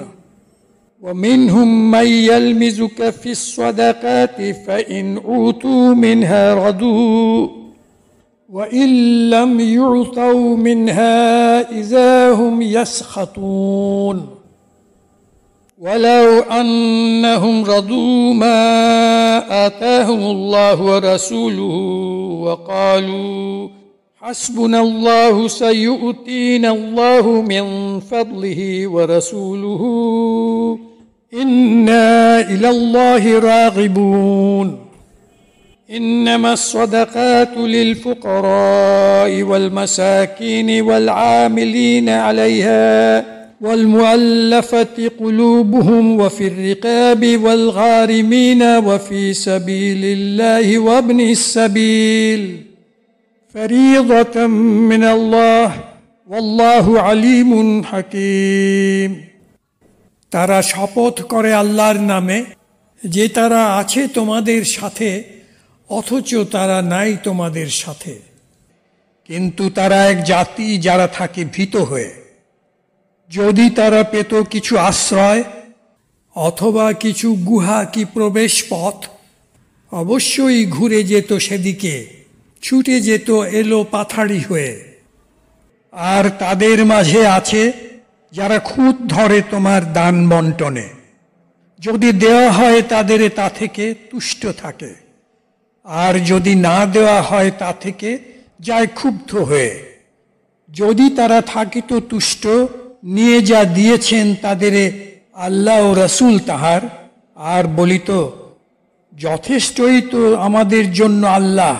ومنهم من يلمزك في الصدقات فإن أوتوا منها رضوا وإن لم يعطوا منها إذا هم يسخطون ولو أنهم رضوا ما آتاهم الله ورسوله وقالوا حسبنا الله سيؤتينا الله من فضله ورسوله إنا إلى الله راغبون إنما الصدقات للفقراء والمساكين والعاملين عليها والمؤلفة قلوبهم وفي الرقاب والغارمين وفي سبيل الله وابن السبيل فريضة من الله والله عليم حكيم তারা শপথ করে আল্লাহর নামে যে তারা আছে তোমাদের সাথে অথচ তারা নাই তোমাদের সাথে, কিন্তু তারা এক জাতি যারা থাকে ভীত হয়ে। যদি তারা পেত কিছু আশ্রয় অথবা কিছু গুহা কি প্রবেশ পথ, অবশ্যই ঘুরে যেত সেদিকে, ছুটে যেত এলো পাথাড়ি হয়ে। আর তাদের মাঝে আছে যারা খুঁত ধরে তোমার দান বন্টনে, যদি দেওয়া হয় তাদের তা থেকে তুষ্ট থাকে, আর যদি না দেওয়া হয় তা থেকে যায় ক্ষুব্ধ হয়ে। যদি তারা থাকিত তুষ্ট, নিয়ে যা দিয়েছেন তাদের আল্লাহ ও রসুল তাহার, আর বলিত যথেষ্টই তো আমাদের জন্য আল্লাহ,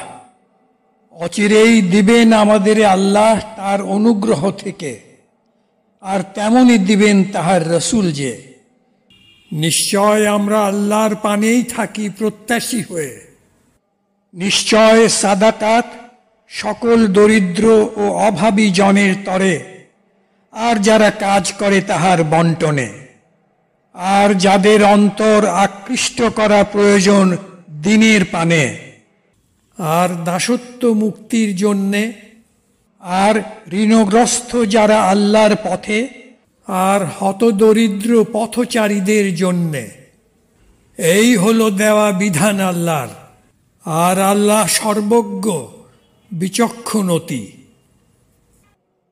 অচিরেই দিবেন আমাদের আল্লাহ তার অনুগ্রহ থেকে, আর তেমনই দিবেন তাহার রসুল যে। নিশ্চয় আমরা আল্লাহর পানেই থাকি প্রত্যাশী হয়ে। নিশ্চয় সাদাকাত সকল দরিদ্র ও অভাবী জনের তরে, আর যারা কাজ করে তাহার বন্টনে, আর যাদের অন্তর আকৃষ্ট করা প্রয়োজন দিনের পানে, আর দাসত্ব মুক্তির জন্যে, আর ঋণগ্রস্ত যারা আল্লাহর পথে, আর হতদরিদ্র পথচারীদের জন্যে। এই হলো দেওয়া বিধান আল্লাহর, আর আল্লাহ সর্বজ্ঞ বিচক্ষণতি।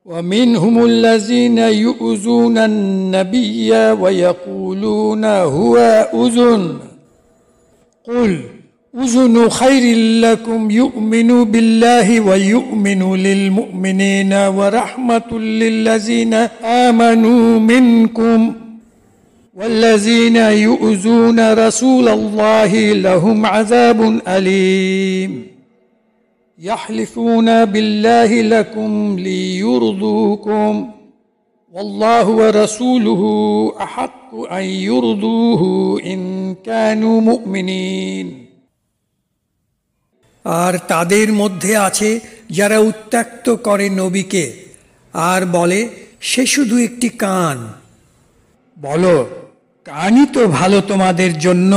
ومنهم الذين يؤذون النبي ويقولون هو أذن قل أذن خير لكم يؤمن بالله ويؤمن للمؤمنين ورحمة للذين آمنوا منكم والذين يؤذون رسول الله لهم عذاب أليم يحلفون بالله لكم ليرضوكم والله ورسوله أحق أن يرضوه إن كانوا مؤمنين আর তাদের মধ্যে আছে যারা উত্ত্যক্ত করে নবীকে আর বলে সে শুধু একটি কান। বলো, কানই তো ভালো তোমাদের জন্য,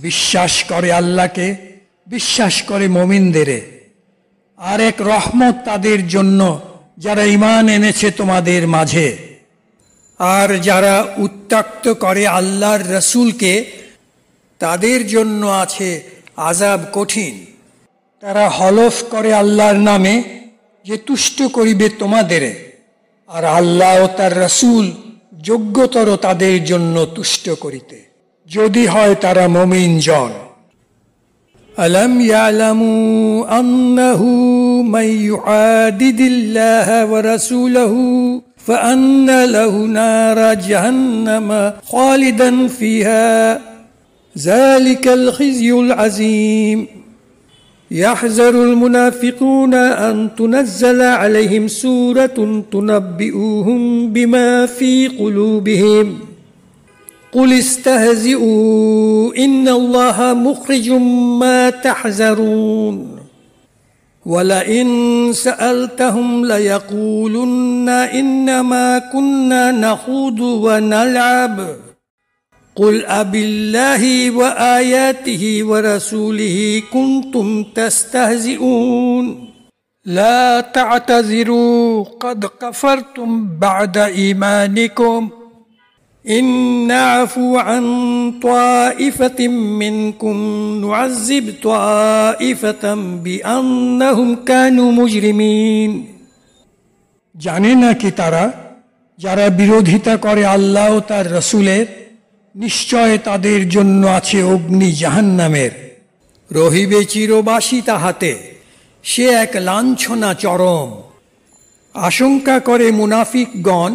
বিশ্বাস করে আল্লাহকে, বিশ্বাস করে মুমিনদেরে, আর এক রহমত তাদের জন্য যারা ঈমান এনেছে তোমাদের মাঝে। আর যারা উত্ত্যক্ত করে আল্লাহর রসুলকে তাদের জন্য আছে আযাব কঠিন। তারা হলফ করে আল্লাহর নামে যে তুষ্ট করিবে তোমাদের, আর আল্লাহ ও তার রসুল যোগ্যতর তাদের জন্য তুষ্ট করিতে, যদি হয় তারা মুমিন জন। ألم يعلموا أنه من يعادد الله ورسوله فأن له نار جهنم خالدا فيها ذلك الخزي العظيم يحذر المنافقون أن تنزل عليهم سورة تنبئهم بما في قلوبهم قل استهزئوا إن الله مخرج ما تحذرون ولئن سألتهم ليقولن إنما كنا نخوض ونلعب قل أبالله وآياته ورسوله كنتم تستهزئون لا تعتذروا قد كفرتم بعد إيمانكم إن نعفو عن طائفة منكم نعذب طائفة بأنهم كانوا مجرمين জানে নাকি তারা যারা বিরোধিতা করে আল্লাহ ও তার রসুলের, নিশ্চয় তাদের জন্য আছে অগ্নি জাহান্নামের, রহিবে চিরবাসী তাহাতে, সে এক লাঞ্ছনা চরম। আশঙ্কা করে মুনাফিকগণ,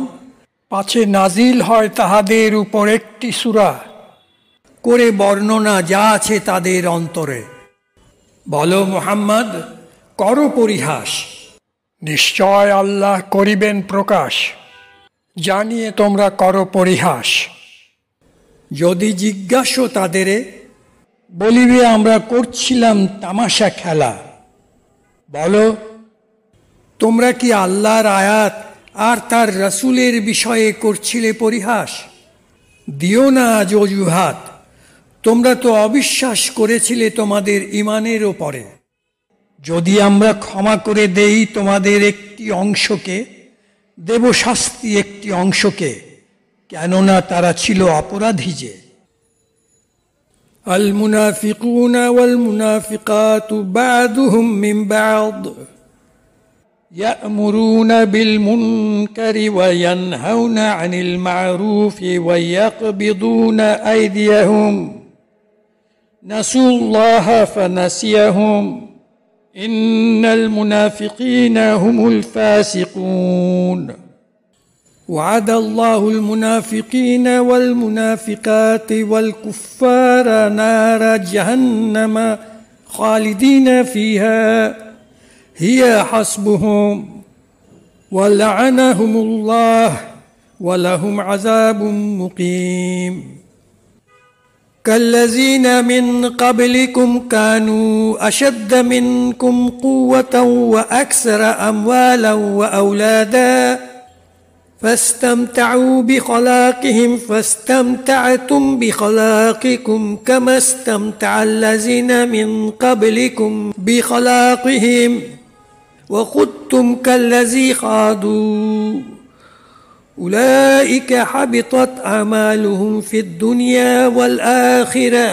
পাছে নাজিল হয় তাহাদের উপর একটি সূরা, করে বর্ণনা যা আছে তাদের অন্তরে। বলো মুহাম্মদ, করো পরিহাস, নিশ্চয় আল্লাহ করিবেন প্রকাশ, জানিয়ে তোমরা করো পরিহাস। যদি জিজ্ঞাসো তাদেরে, বলিবে আমরা করছিলাম তামাশা খেলা। বলো, তোমরা কি আল্লাহর আয়াত আর তার রসুলের বিষয়ে করছিলে পরিহাস? দিও না আজ অজুহাত, তোমরা তো অবিশ্বাস করেছিলে তোমাদের ঈমানের ওপরে। যদি আমরা ক্ষমা করে দেই তোমাদের একটি অংশকে, দেব শাস্তি একটি অংশকে, কেননা তারা ছিল অপরাধী যে। আল মুনাফিকুনা ওয়াল মুনাফিকাতু বা'দুহুম মিন বা'দ يأمرون بالمنكر وينهون عن المعروف ويقبضون أيديهم نسوا الله فنسيهم إن المنافقين هم الفاسقون وعد الله المنافقين والمنافقات والكفار نار جهنم خالدين فيها هي حسبهم ولعنهم الله ولهم عذاب مقيم كالذين من قبلكم كانوا أشد منكم قوة وأكثر أموالا وأولادا فاستمتعوا بخلاقهم فاستمتعتم بخلاقكم كما استمتع الذين من قبلكم بخلاقهم وخذتم كالذي خاضوا أولئك حبطت أعمالهم في الدنيا والآخرة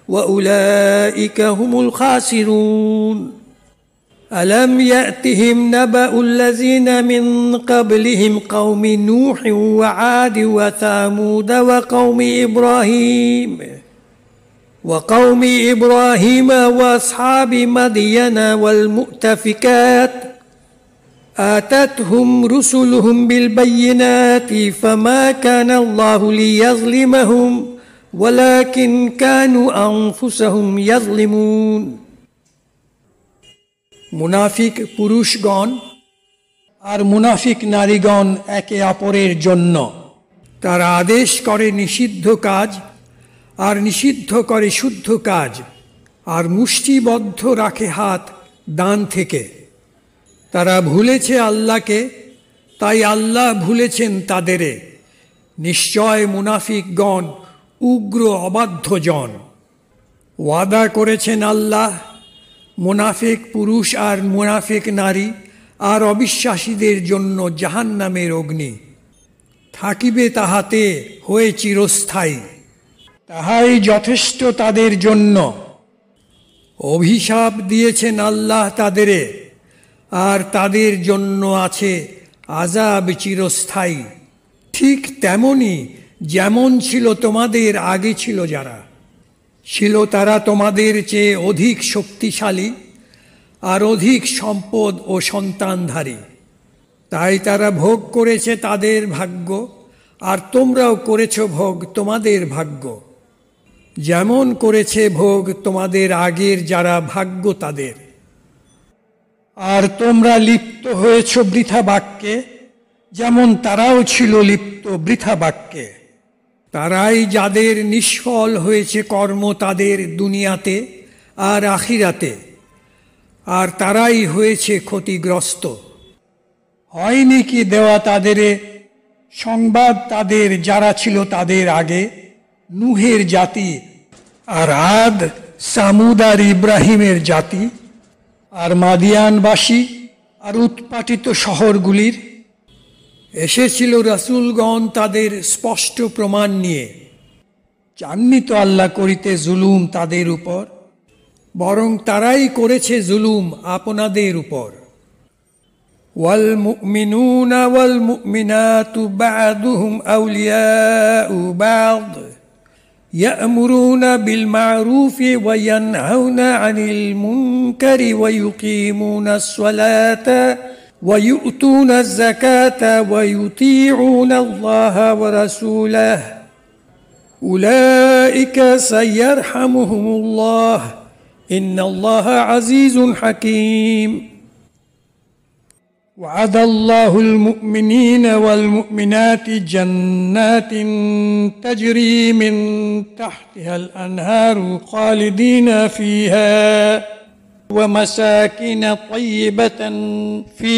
وأولئك هم الخاسرون ألم يأتهم نبأ الذين من قبلهم قوم نوح وعاد وثامود وقوم إبراهيم وأصحاب مدين والمؤتفكات آتتهم رسلهم بالبينات فما كان الله ليظلمهم ولكن كانوا أنفسهم يظلمون মুনাফিক পুরুষগণ আর মুনাফিক নারীগণ একে অপরের জন্য, তারা আদেশ করে নিষিদ্ধ কাজ আর নিষিদ্ধ করে শুদ্ধ কাজ, আর মুষ্টিবদ্ধ রাখে হাত দান থেকে। তারা ভুলেছে আল্লাহকে, তাই আল্লাহ ভুলেছেন তাদেরে। নিশ্চয় মুনাফিকগণ উগ্র অবাধ্যজন। ওয়াদা করেছেন আল্লাহ মুনাফিক পুরুষ আর মুনাফিক নারী আর অবিশ্বাসীদের জন্য জাহান্নামের অগ্নি, থাকিবে তাহাতে হয়ে চিরস্থায়ী, তাহাই যথেষ্ট তাদের জন্য। অভিশাপ দিয়েছেন আল্লাহ তাদেরে, আর তাদের জন্য আছে আযাব চিরস্থায়ী, ঠিক তেমনি যেমন ছিল তোমাদের আগে ছিল যারা। ছিল তারা তোমাদের চেয়ে অধিক শক্তিশালী আর অধিক সম্পদ ও সন্তানধারী, তাই তারা ভোগ করেছে তাদের ভাগ্য, আর তোমরাও করেছ ভোগ তোমাদের ভাগ্য, যেমন করেছে ভোগ তোমাদের আগের যারা ভাগ্য তাদের। আর তোমরা লিপ্ত হয়েছ বৃথা বাক্যে, যেমন তারাও ছিল লিপ্ত বৃথা বাক্যে। তারাই যাদের নিষ্ফল হয়েছে কর্ম তাদের দুনিয়াতে আর আখিরাতে, আর তারাই হয়েছে ক্ষতিগ্রস্ত। হয়নি কি দেওয়া তাদের সংবাদ তাদের যারা ছিল তাদের আগে, নূহের জাতি আর আদ, সামুদ আর ইব্রাহিমের জাতি, আর মাদিয়ানবাসী আর উৎপাটিত শহরগুলির? এসেছিল রাসূলগণ তাদের স্পষ্ট প্রমাণ নিয়ে। চাননি তো আল্লাহ করিতে জুলুম তাদের উপর, বরং তারাই করেছে জুলুম আপনাদের উপর। ওয়াল মুমিনুনা ওয়াল মুমিনাতু বা'দুহুম আউলিয়াউ বা'দ ইয়া'মুরুনা বিল মা'রুফি ওয়া ইয়ানহাউনা আনিল মুনকারি ওয়া ইউকিমুনাস সালাতা ওয়া ইউতুনাজ যাকাতা ওয়া ইউতিউনা আল্লাহা ওয়া রাসূলাহু উলাইকা সাইয়ারহামুহুমুল্লাহ ইন্নাল্লাহা আজিজুন হাকীম। وعد الله المؤمنين والمؤمنات جنات تجري من تحتها الأنهار خالدين فيها ومساكن طيبة في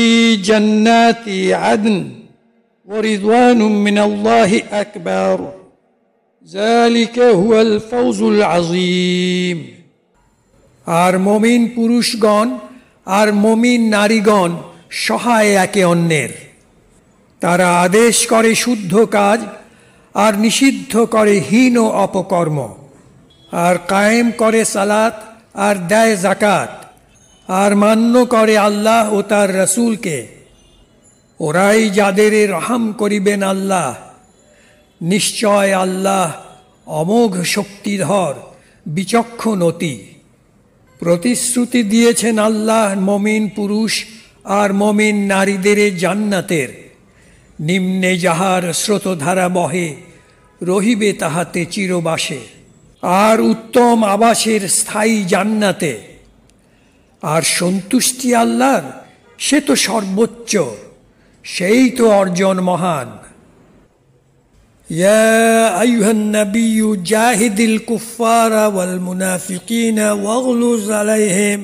جنات عدن ورضوان من الله أكبر ذلك هو الفوز العظيم। আর মুমিন পুরুষগণ আর মুমিন নারীগণ সহায় একে অন্যের। তারা আদেশ করে শুদ্ধ কাজ আর নিষিদ্ধ করে হীন অপকর্ম, আর কায়েম করে সালাত আর দেয় যাকাত, আর মান্য করে আল্লাহ ও তার রাসূলকে। ওরাই যাদের রহম করিবেন আল্লাহ। নিশ্চয় আল্লাহ অমোঘ শক্তিধর, বিচক্ষণ অতি। প্রতিশ্রুতি দিয়েছেন আল্লাহ মুমিন পুরুষ আর মুমিন নারীদের জান্নাতের, নিম্নে যাহার স্রোতধারা বহে, রহিবে তাহাতে চিরবাসে, আর উত্তম আবাসের স্থায়ী জান্নাতে। আর সন্তুষ্টি আল্লাহর, সে তো সর্বোচ্চ, সেই তো অর্জন মহান। ইয়া আইয়ুহান নাবিয়্যু জাহিদিল কুফফারা ওয়াল মুনাফিকিনা ওয়াগলুজ আলাইহিম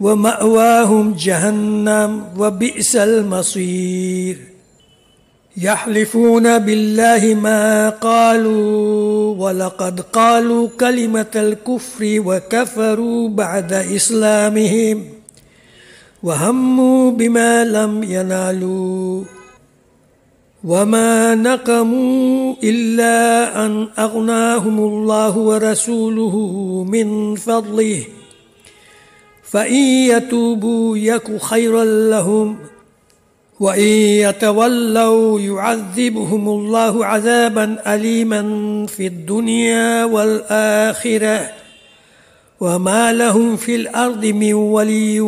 ومأواهم جهنم وبئس المصير يحلفون بالله ما قالوا ولقد قالوا كلمة الكفر وكفروا بعد إسلامهم وهموا بما لم ينالوا وما نقموا إلا أن أغناهم الله ورسوله من فضله فإن يتوبوا يك خيرا لهم وإن يتولوا يعذبهم الله عذابا أليما في الدنيا والآخرة وما لهم في الأرض من ولي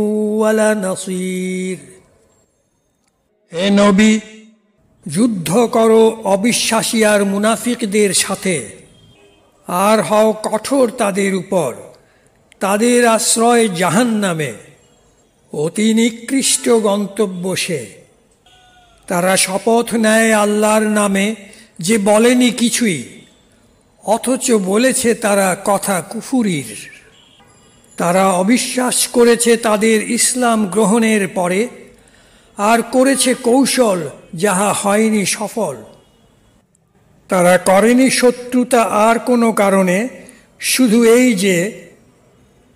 ولا نصير। হে নবী, যুদ্ধ করো অবিশ্বাসী আর মুনাফিকদের সাথে, আর হও কঠোর তাদের উপর। তাদের আশ্রয় জাহান্নামে, অতি নিকৃষ্ট গন্তব্য সে। তারা শপথ নেয় আল্লাহর নামে যে বলেনি কিছুই, অথচ বলেছে তারা কথা কুফুরির। তারা অবিশ্বাস করেছে তাদের ইসলাম গ্রহণের পরে, আর করেছে কৌশল যাহা হয়নি সফল। তারা করেনি শত্রুতা আর কোনো কারণে, শুধু এই যে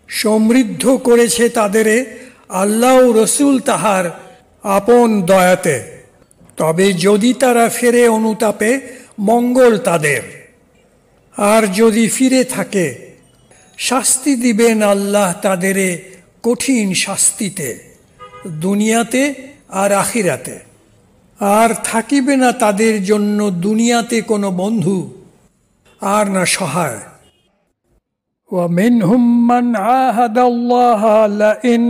সমৃদ্ধ করেছে তাদেরে আল্লাহ ও রসুল তাহার আপন দয়াতে। তবে যদি তারা ফেরে অনুতাপে মঙ্গল তাদের, আর যদি ফিরে থাকে শাস্তি দিবেন আল্লাহ তাদেরে কঠিন শাস্তিতে, দুনিয়াতে আর আখিরাতে। আর থাকিবে না তাদের জন্য দুনিয়াতে কোনো বন্ধু, আর না সহায়। ومنهم من عاهد الله لئن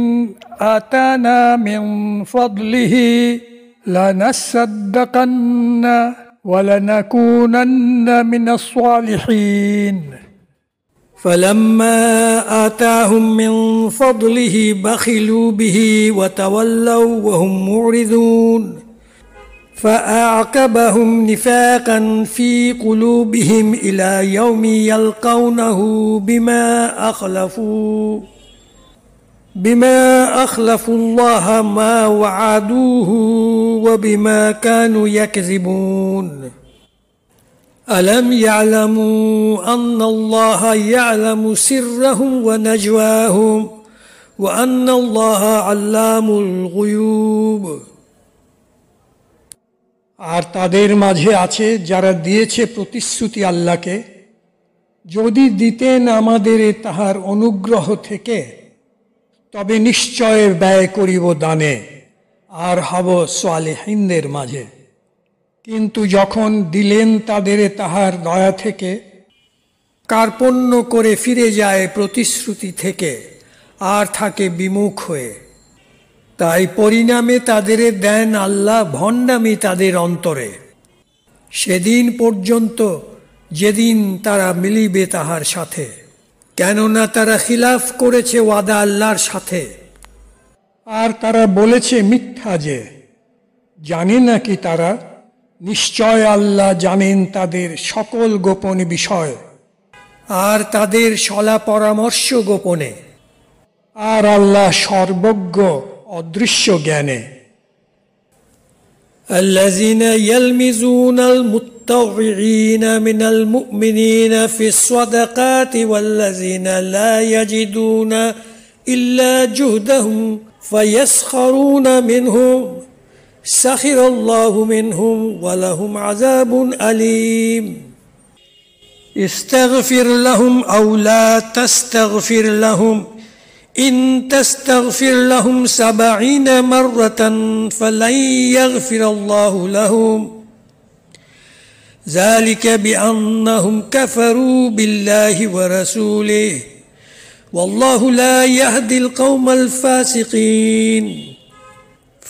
آتانا من فضله لنصدقن ولنكونن من الصالحين فلما آتاهم من فضله بخلوا به وتولوا وهم معرضون فأعقبهم نفاقا في قلوبهم إلى يوم يلقونه بما أخلفوا الله ما وعدوه وبما كانوا يكذبون ألم يعلموا أن الله يعلم سرهم ونجواهم وأن الله علام الغيوب। আর তাদের মাঝে আছে যারা দিয়েছে প্রতিশ্রুতি আল্লাহকে, যদি দিতেন আমাদের তাহার অনুগ্রহ থেকে, তবে নিশ্চয় ব্যয় করিব দানে, আর হব সালেহিনদের মাঝে। কিন্তু যখন দিলেন তাদের তাহার দয়া থেকে, কার্পণ্য করে ফিরে যায় প্রতিশ্রুতি থেকে, আর থাকে বিমুখ হয়ে। তাই পরিণামে তাদের দেন আল্লাহ ভণ্ডামি তাদের অন্তরে, সেদিন পর্যন্ত যেদিন তারা মিলিবে তাহার সাথে, কেননা তারা খিলাফ করেছে ওয়াদা আল্লাহর সাথে। আর তারা বলেছে মিথ্যা যে, জানে নাকি তারা, নিশ্চয় আল্লাহ জানেন তাদের সকল গোপন বিষয়, আর তাদের সলা পরামর্শ গোপনে, আর আল্লাহ সর্বজ্ঞ অদৃশ্য জ্ঞানে। الذين يلمزون المتطوعين من المؤمنين في الصدقات والذين لا يجدون إلا جهدهم فيسخرون منهم سخر الله منهم ولهم عذاب أليم استغفر لهم أو لا تستغفر لهم إن تستغفر لهم 70 مرة فلن يغفر الله لهم ذلك بأنهم كفروا بالله ورسوله والله لا يهدي القوم الفاسقين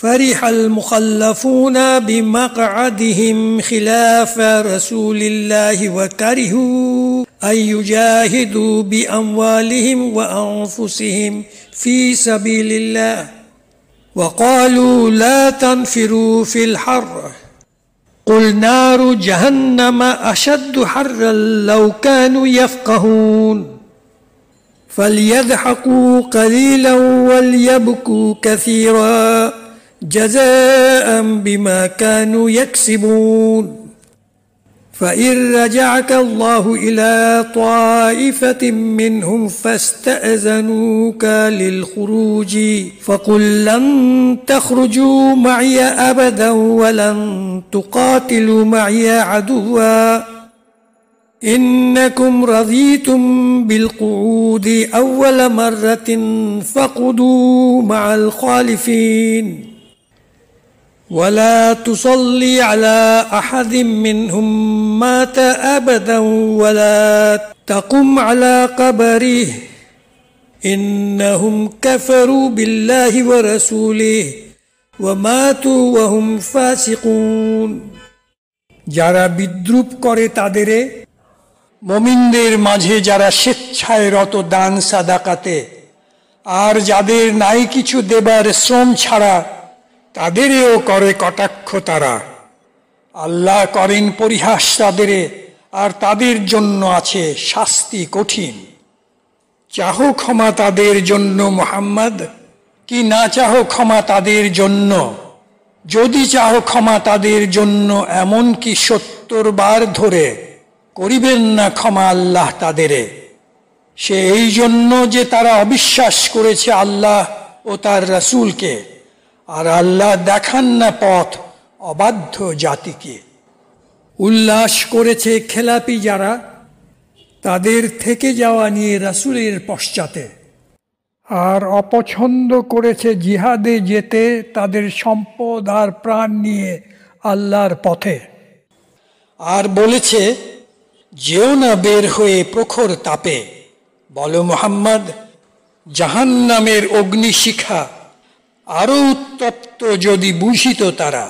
فرح المخلفون بمقعدهم خلاف رسول الله وكرهوا أن يجاهدوا بأموالهم وأنفسهم في سبيل الله وقالوا لا تنفروا في الحر قل نار جهنم أشد حرا لو كانوا يفقهون فليضحكوا قليلا وليبكوا كثيرا جزاء بما كانوا يكسبون فإن رجعك الله إلى طائفة منهم فاستأذنوك للخروج فقل لن تخرجوا معي أبدا ولن تقاتلوا معي عدوا إنكم رضيتم بالقعود أول مرة فاقعدوا مع الخالفين ولا تصلي على أحد منهم مات أبدا ولا تقم على قبره إنهم كفروا بالله ورسوله وماتوا وهم فاسقون যারা বিদ্রুপ করে তাদেরে, মুমিনদের মাঝে যারা স্বেচ্ছায় রত দান সাদাকাতে, আর যাদের নাই কিছু দেবার শ্রম ছাড়া, তাদেরও করে কটাক্ষ তারা। আল্লাহ করেন পরিহাস তাদেরে, আর তাদের জন্য আছে শাস্তি কঠিন। চাহো ক্ষমা তাদের জন্য মুহাম্মদ, কি না চাহো ক্ষমা তাদের জন্য? যদি চাহো ক্ষমা তাদের জন্য, এমন কি 70 বার ধরে করিবেন না ক্ষমা আল্লাহ তাদেরে। সে এই জন্য যে তারা অবিশ্বাস করেছে আল্লাহ ও তার রাসূলকে, আর আল্লাহ দেখান না পথ অবাধ্য জাতিকে। উল্লাস করেছে খেলাপি যারা তাদের থেকে যাওয়া নিয়ে রাসূলের পশ্চাতে, আর অপছন্দ করেছে জিহাদে যেতে তাদের সম্পদ আর প্রাণ নিয়ে আল্লাহর পথে। আর বলেছে, যেও না বের হয়ে প্রখর তাপে। বলো মুহাম্মদ, জাহান্নামের অগ্নিশিখা আরো উত্তপ্ত যদি বুঝিত তারা,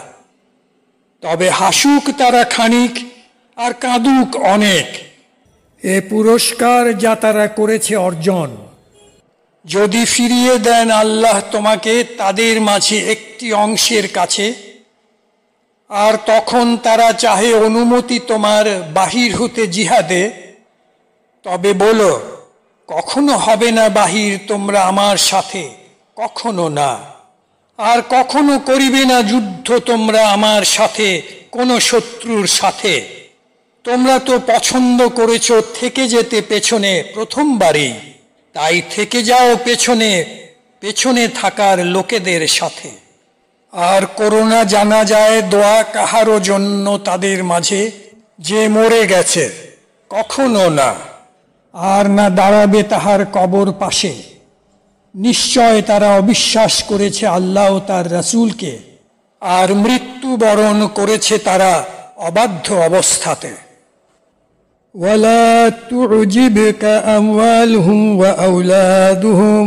তবে হাসুক তারা খানিক আর কাঁদুক অনেক। এ পুরস্কার যা তারা করেছে অর্জন, যদি ফিরিয়ে দেন আল্লাহ তোমাকে তাদের মাঝে একটি অংশের কাছে, আর তখন তারা চাহে অনুমতি তোমার বাহির হতে জিহাদে, তবে বলো, কখনো হবে না বাহির তোমরা আমার সাথে, কখনো না। আর কখনো করিবে না যুদ্ধ তোমরা আমার সাথে কোনো শত্রুর সাথে। তোমরা তো পছন্দ করেছ থেকে যেতে পেছনে প্রথমবারই, তাই থেকে যাও পেছনে পেছনে থাকার লোকেদের সাথে। আর করোনা জানা যায় দোয়া কাহারও জন্য তাদের মাঝে যে মরে গেছে, কখনো না। আর না দাঁড়াবে তাহার কবর পাশে। নিশ্চয় তারা অবিশ্বাস করেছে আল্লাহ ও তার রাসূলকে, আর মৃত্যুবরণ করেছে তারা অবাধ্য অবস্থাতে। ولا تعجبك أموالهم وأولادهم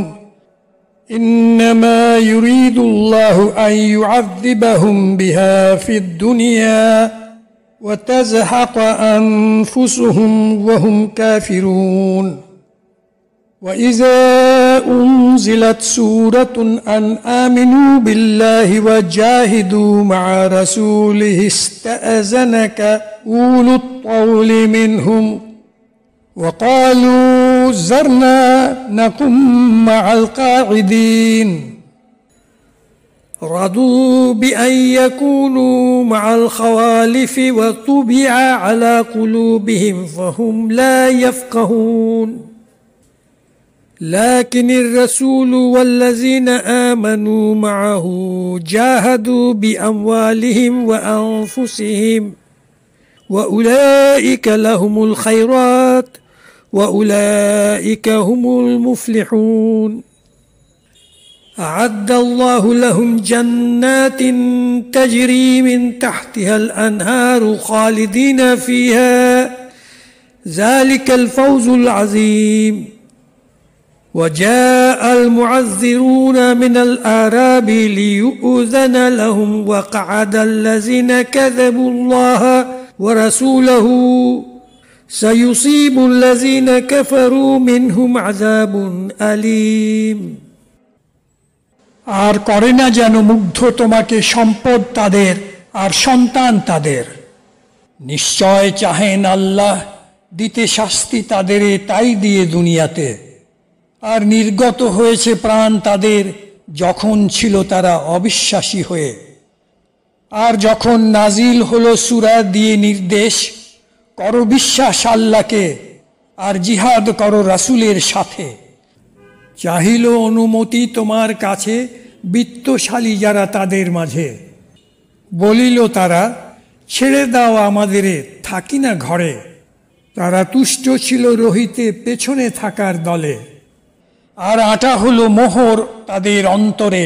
إنما يريد الله أن يعذبهم بها في الدنيا وتزهق أنفسهم وهم كافرون وإذا أنزلت سورة أن آمنوا بالله وجاهدوا مع رسوله استأذنك أولو الطول منهم وقالوا ذرنا نكن مع القاعدين رضوا بأن يكونوا مع الخوالف وطبع على قلوبهم فهم لا يفقهون لكن الرسول والذين آمنوا معه جاهدوا بأموالهم وأنفسهم وأولئك لهم الخيرات وأولئك هم المفلحون أعد الله لهم جنات تجري من تحتها الأنهار خالدين فيها ذلك الفوز العظيم وجاء المعذرون من الأعراب ليؤذن لهم وقعد الذين كذبوا الله ورسوله سيصيب الذين كفروا منهم عذاب أليم আর করে না যেন মুগ্ধ তোমাকে সম্পদ তাদের আর সন্তান তাদের। নিশ্চয় চাহেন আল্লাহ দিতে শাস্তি তাদের, তাই দিয়ে দুনিয়াতে। আর নির্গত হয়েছে প্রাণ তাদের যখন ছিল তারা অবিশ্বাসী হয়ে। আর যখন নাজিল হলো সূরা দিয়ে নির্দেশ, করো বিশ্বাস আল্লাহকে আর জিহাদ করো রাসূলের সাথে। চাহিল অনুমতি তোমার কাছে বিত্তশালী যারা তাদের মাঝে। বলিল তারা, ছেড়ে দাও আমাদের, থাকি না ঘরে। তারা তুষ্ট ছিল রহিতে পেছনে থাকার দলে। আর আটা হলো মোহর তাদের অন্তরে,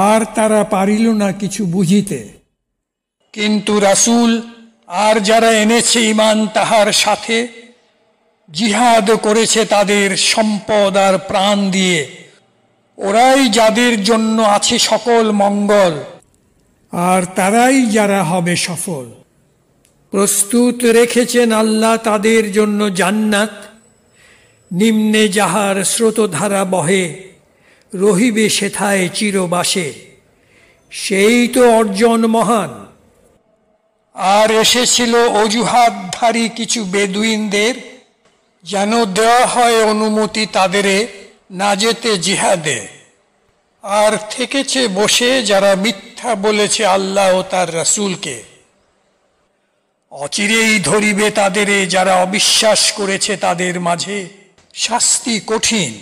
আর তারা পারিল না কিছু বুঝিতে। কিন্তু রাসূল আর যারা এনেছে ঈমান তাহার সাথে জিহাদ করেছে তাদের সম্পদ আর প্রাণ দিয়ে, ওরাই যাদের জন্য আছে সকল মঙ্গল, আর তারাই যারা হবে সফল। প্রস্তুত রেখেছেন আল্লাহ তাদের জন্য জান্নাত, নিম্নে যাহার স্রোতধারা বহে, রহিবে সেথায় চিরবাসে। সেই তো অর্জন মহান। আর এসেছিল অজুহাতধারী কিছু বেদুইনদের, যেন দেওয়া হয় অনুমতি তাদেরে না যেতে জিহাদে। আর থেকেছে বসে যারা মিথ্যা বলেছে আল্লাহ ও তার রাসূলকে। অচিরেই ধরিবে তাদেরে যারা অবিশ্বাস করেছে তাদের মাঝে শাস্তি কঠিন।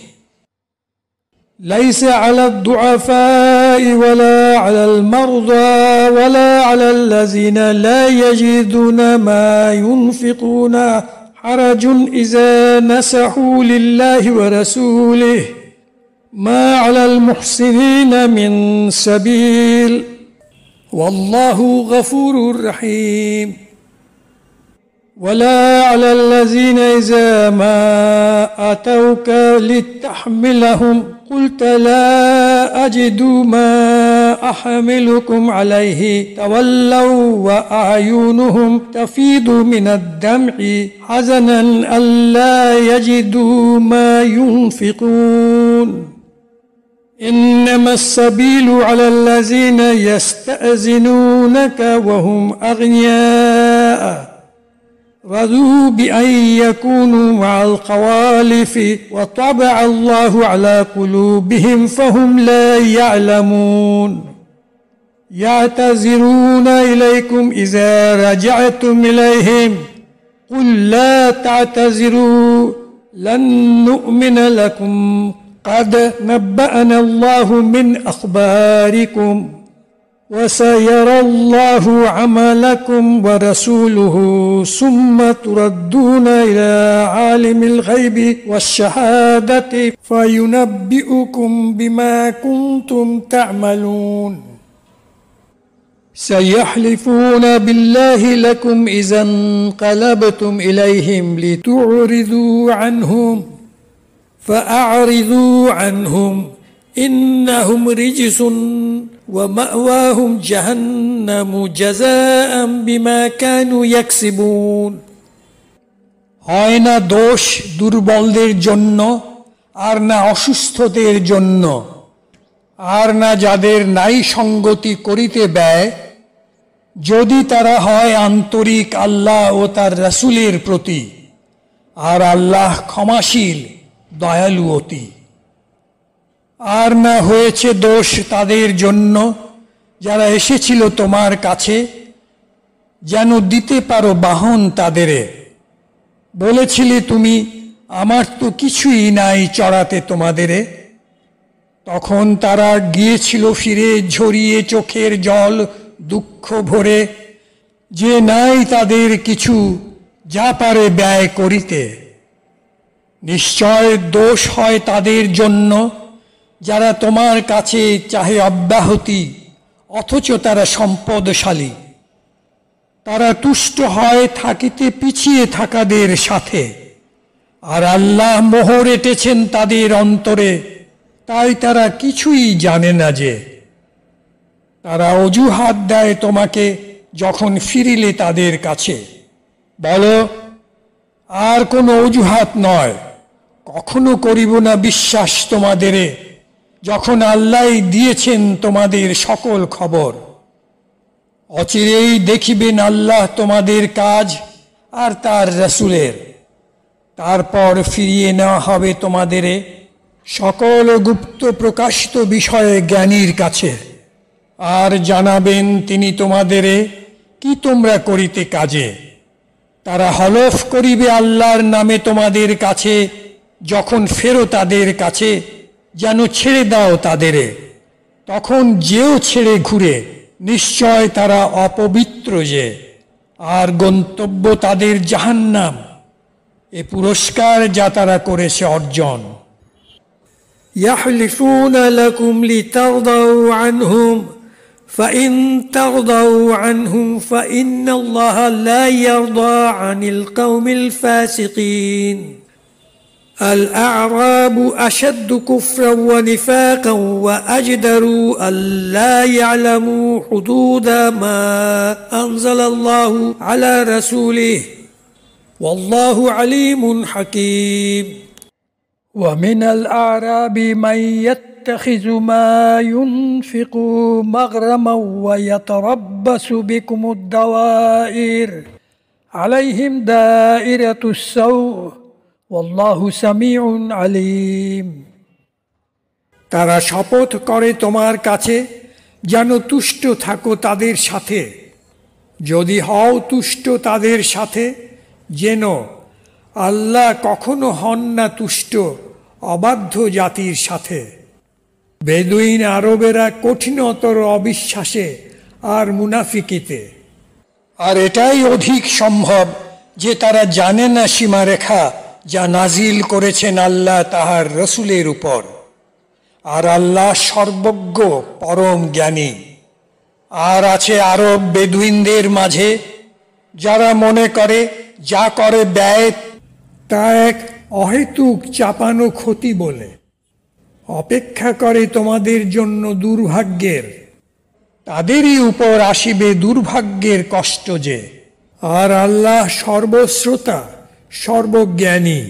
ليس على الضعفاء ولا على المرضى ولا على الذين لا يجدون ما ينفقون حرج إذا نصحوا لله ورسوله ما على المحسنين من سبيل والله غفور رحيم ولا على الذين إذا ما أتوك لتحملهم قلت لا أجد ما أحملكم عليه تولوا وأعينهم تفيض من الدمع حزنا ألا يجدوا ما ينفقون إنما السبيل على الذين يستأذنونك وهم أغنياء رضوا بأن يكونوا مع الخوالف وطبع الله على قلوبهم فهم لا يعلمون يعتذرون إليكم إذا رجعتم إليهم قل لا تعتذروا لن نؤمن لكم قد نبأنا الله من أخباركم وسيرى الله عملكم ورسوله ثم تردون إلى عالم الغيب والشهادة فينبئكم بما كنتم تعملون سيحلفون بالله لكم إذا انقلبتم إليهم لتعرضوا عنهم فأعرضوا عنهم إنهم رجس ومأواهم جهنم جزاء بما كانوا يكسبون হয় না দোষ দুর্বলদের জন্য, আর না অসুস্থদের জন্য, আর না যাদের নাই সঙ্গতি করিতে ব্যয়, যদি তারা হয় আন্তরিক আল্লাহ ও তার রাসূলের প্রতি, আর আল্লাহ ক্ষমাশীল দয়ালু অতি। আর না হয়েছে দোষ তাদের জন্য যারা এসেছিল তোমার কাছে, যেন দিতে পারো বাহন তাদেরে। বলেছিলে তুমি, আমার তো কিছুই নাই চড়াতে তোমাদেরে। তখন তারা গিয়েছিল ফিরে ঝরিয়ে চোখের জল দুঃখ ভরে, যে নাই তাদের কিছু যা পারে ব্যয় করিতে। নিশ্চয় দোষ হয় তাদের জন্য যারা তোমার কাছে চাহে অব্যাহতি, অথচ তারা সম্পদশালী। তারা তুষ্ট হয় থাকিতে পিছিয়ে থাকাদের সাথে, আর আল্লাহ মোহর এঁটেছেন তাদের অন্তরে, তাই তারা কিছুই জানে না যে। তারা অজুহাত দেয় তোমাকে যখন ফিরিলে তাদের কাছে। বলো, আর কোনো অজুহাত নয়, কখনো করিব না বিশ্বাস তোমাদেরে, যখন আল্লাহ দিয়েছেন তোমাদের সকল খবর। অচিরেই দেখিবেন আল্লাহ তোমাদের কাজ আর তার রাসূলের। তারপর ফিরিয়ে নেওয়া হবে তোমাদেরে সকল গুপ্ত প্রকাশিত বিষয়ে জ্ঞানীর কাছে, আর জানাবেন তিনি তোমাদেরে কি তোমরা করিতে কাজে। তারা হলফ করিবে আল্লাহর নামে তোমাদের কাছে যখন ফেরো তাদের কাছে, যেন ছেড়ে দাও তাদেরে। তখন যেও ছেড়ে ঘুরে, নিশ্চয় তারা অপবিত্র যে, আর গন্তব্য তাদের জাহান্নাম। এ পুরস্কার যা তারা করেছে অর্জন। يحلفون لكم لترضوا عنهم فإن ترضوا عنهم فإن الله لا يرضى عن القوم الفاسقين الأعراب أشد كفرا ونفاقا وأجدر ألا يعلموا حدود ما أنزل الله على رسوله والله عليم حكيم ومن الأعراب من يتخذ ما ينفق مغرما ويتربص بكم الدوائر عليهم دائرة السوء والله سميع عليم তারা শপথ করে তোমার কাছে যেন তুষ্ট থাকো তাদের সাথে। যদি হও তুষ্ট তাদের সাথে, যেন আল্লাহ কখনো হন না তুষ্ট অবাধ্য জাতির সাথে। বেদুইন আরবেরা কঠিনতর অবিশ্বাসে আর মুনাফিকিতে। আর এটাই অধিক সম্ভব যে তারা জানে না সীমারেখা যা নাজিল করেছেন আল্লাহ তাহার রসুলের উপর। আর আল্লাহ সর্বজ্ঞ পরম জ্ঞানী। আর আছে আরব বেদুইনদের মাঝে যারা মনে করে যা করে ব্যয় তা এক অহেতুক চাপানো ক্ষতি বলে। অপেক্ষা করে তোমাদের জন্য দুর্ভাগ্যের, তাদেরই উপর আসিবে দুর্ভাগ্যের কষ্ট যে। আর আল্লাহ সর্বশ্রোতা সর্বজ্ঞানী।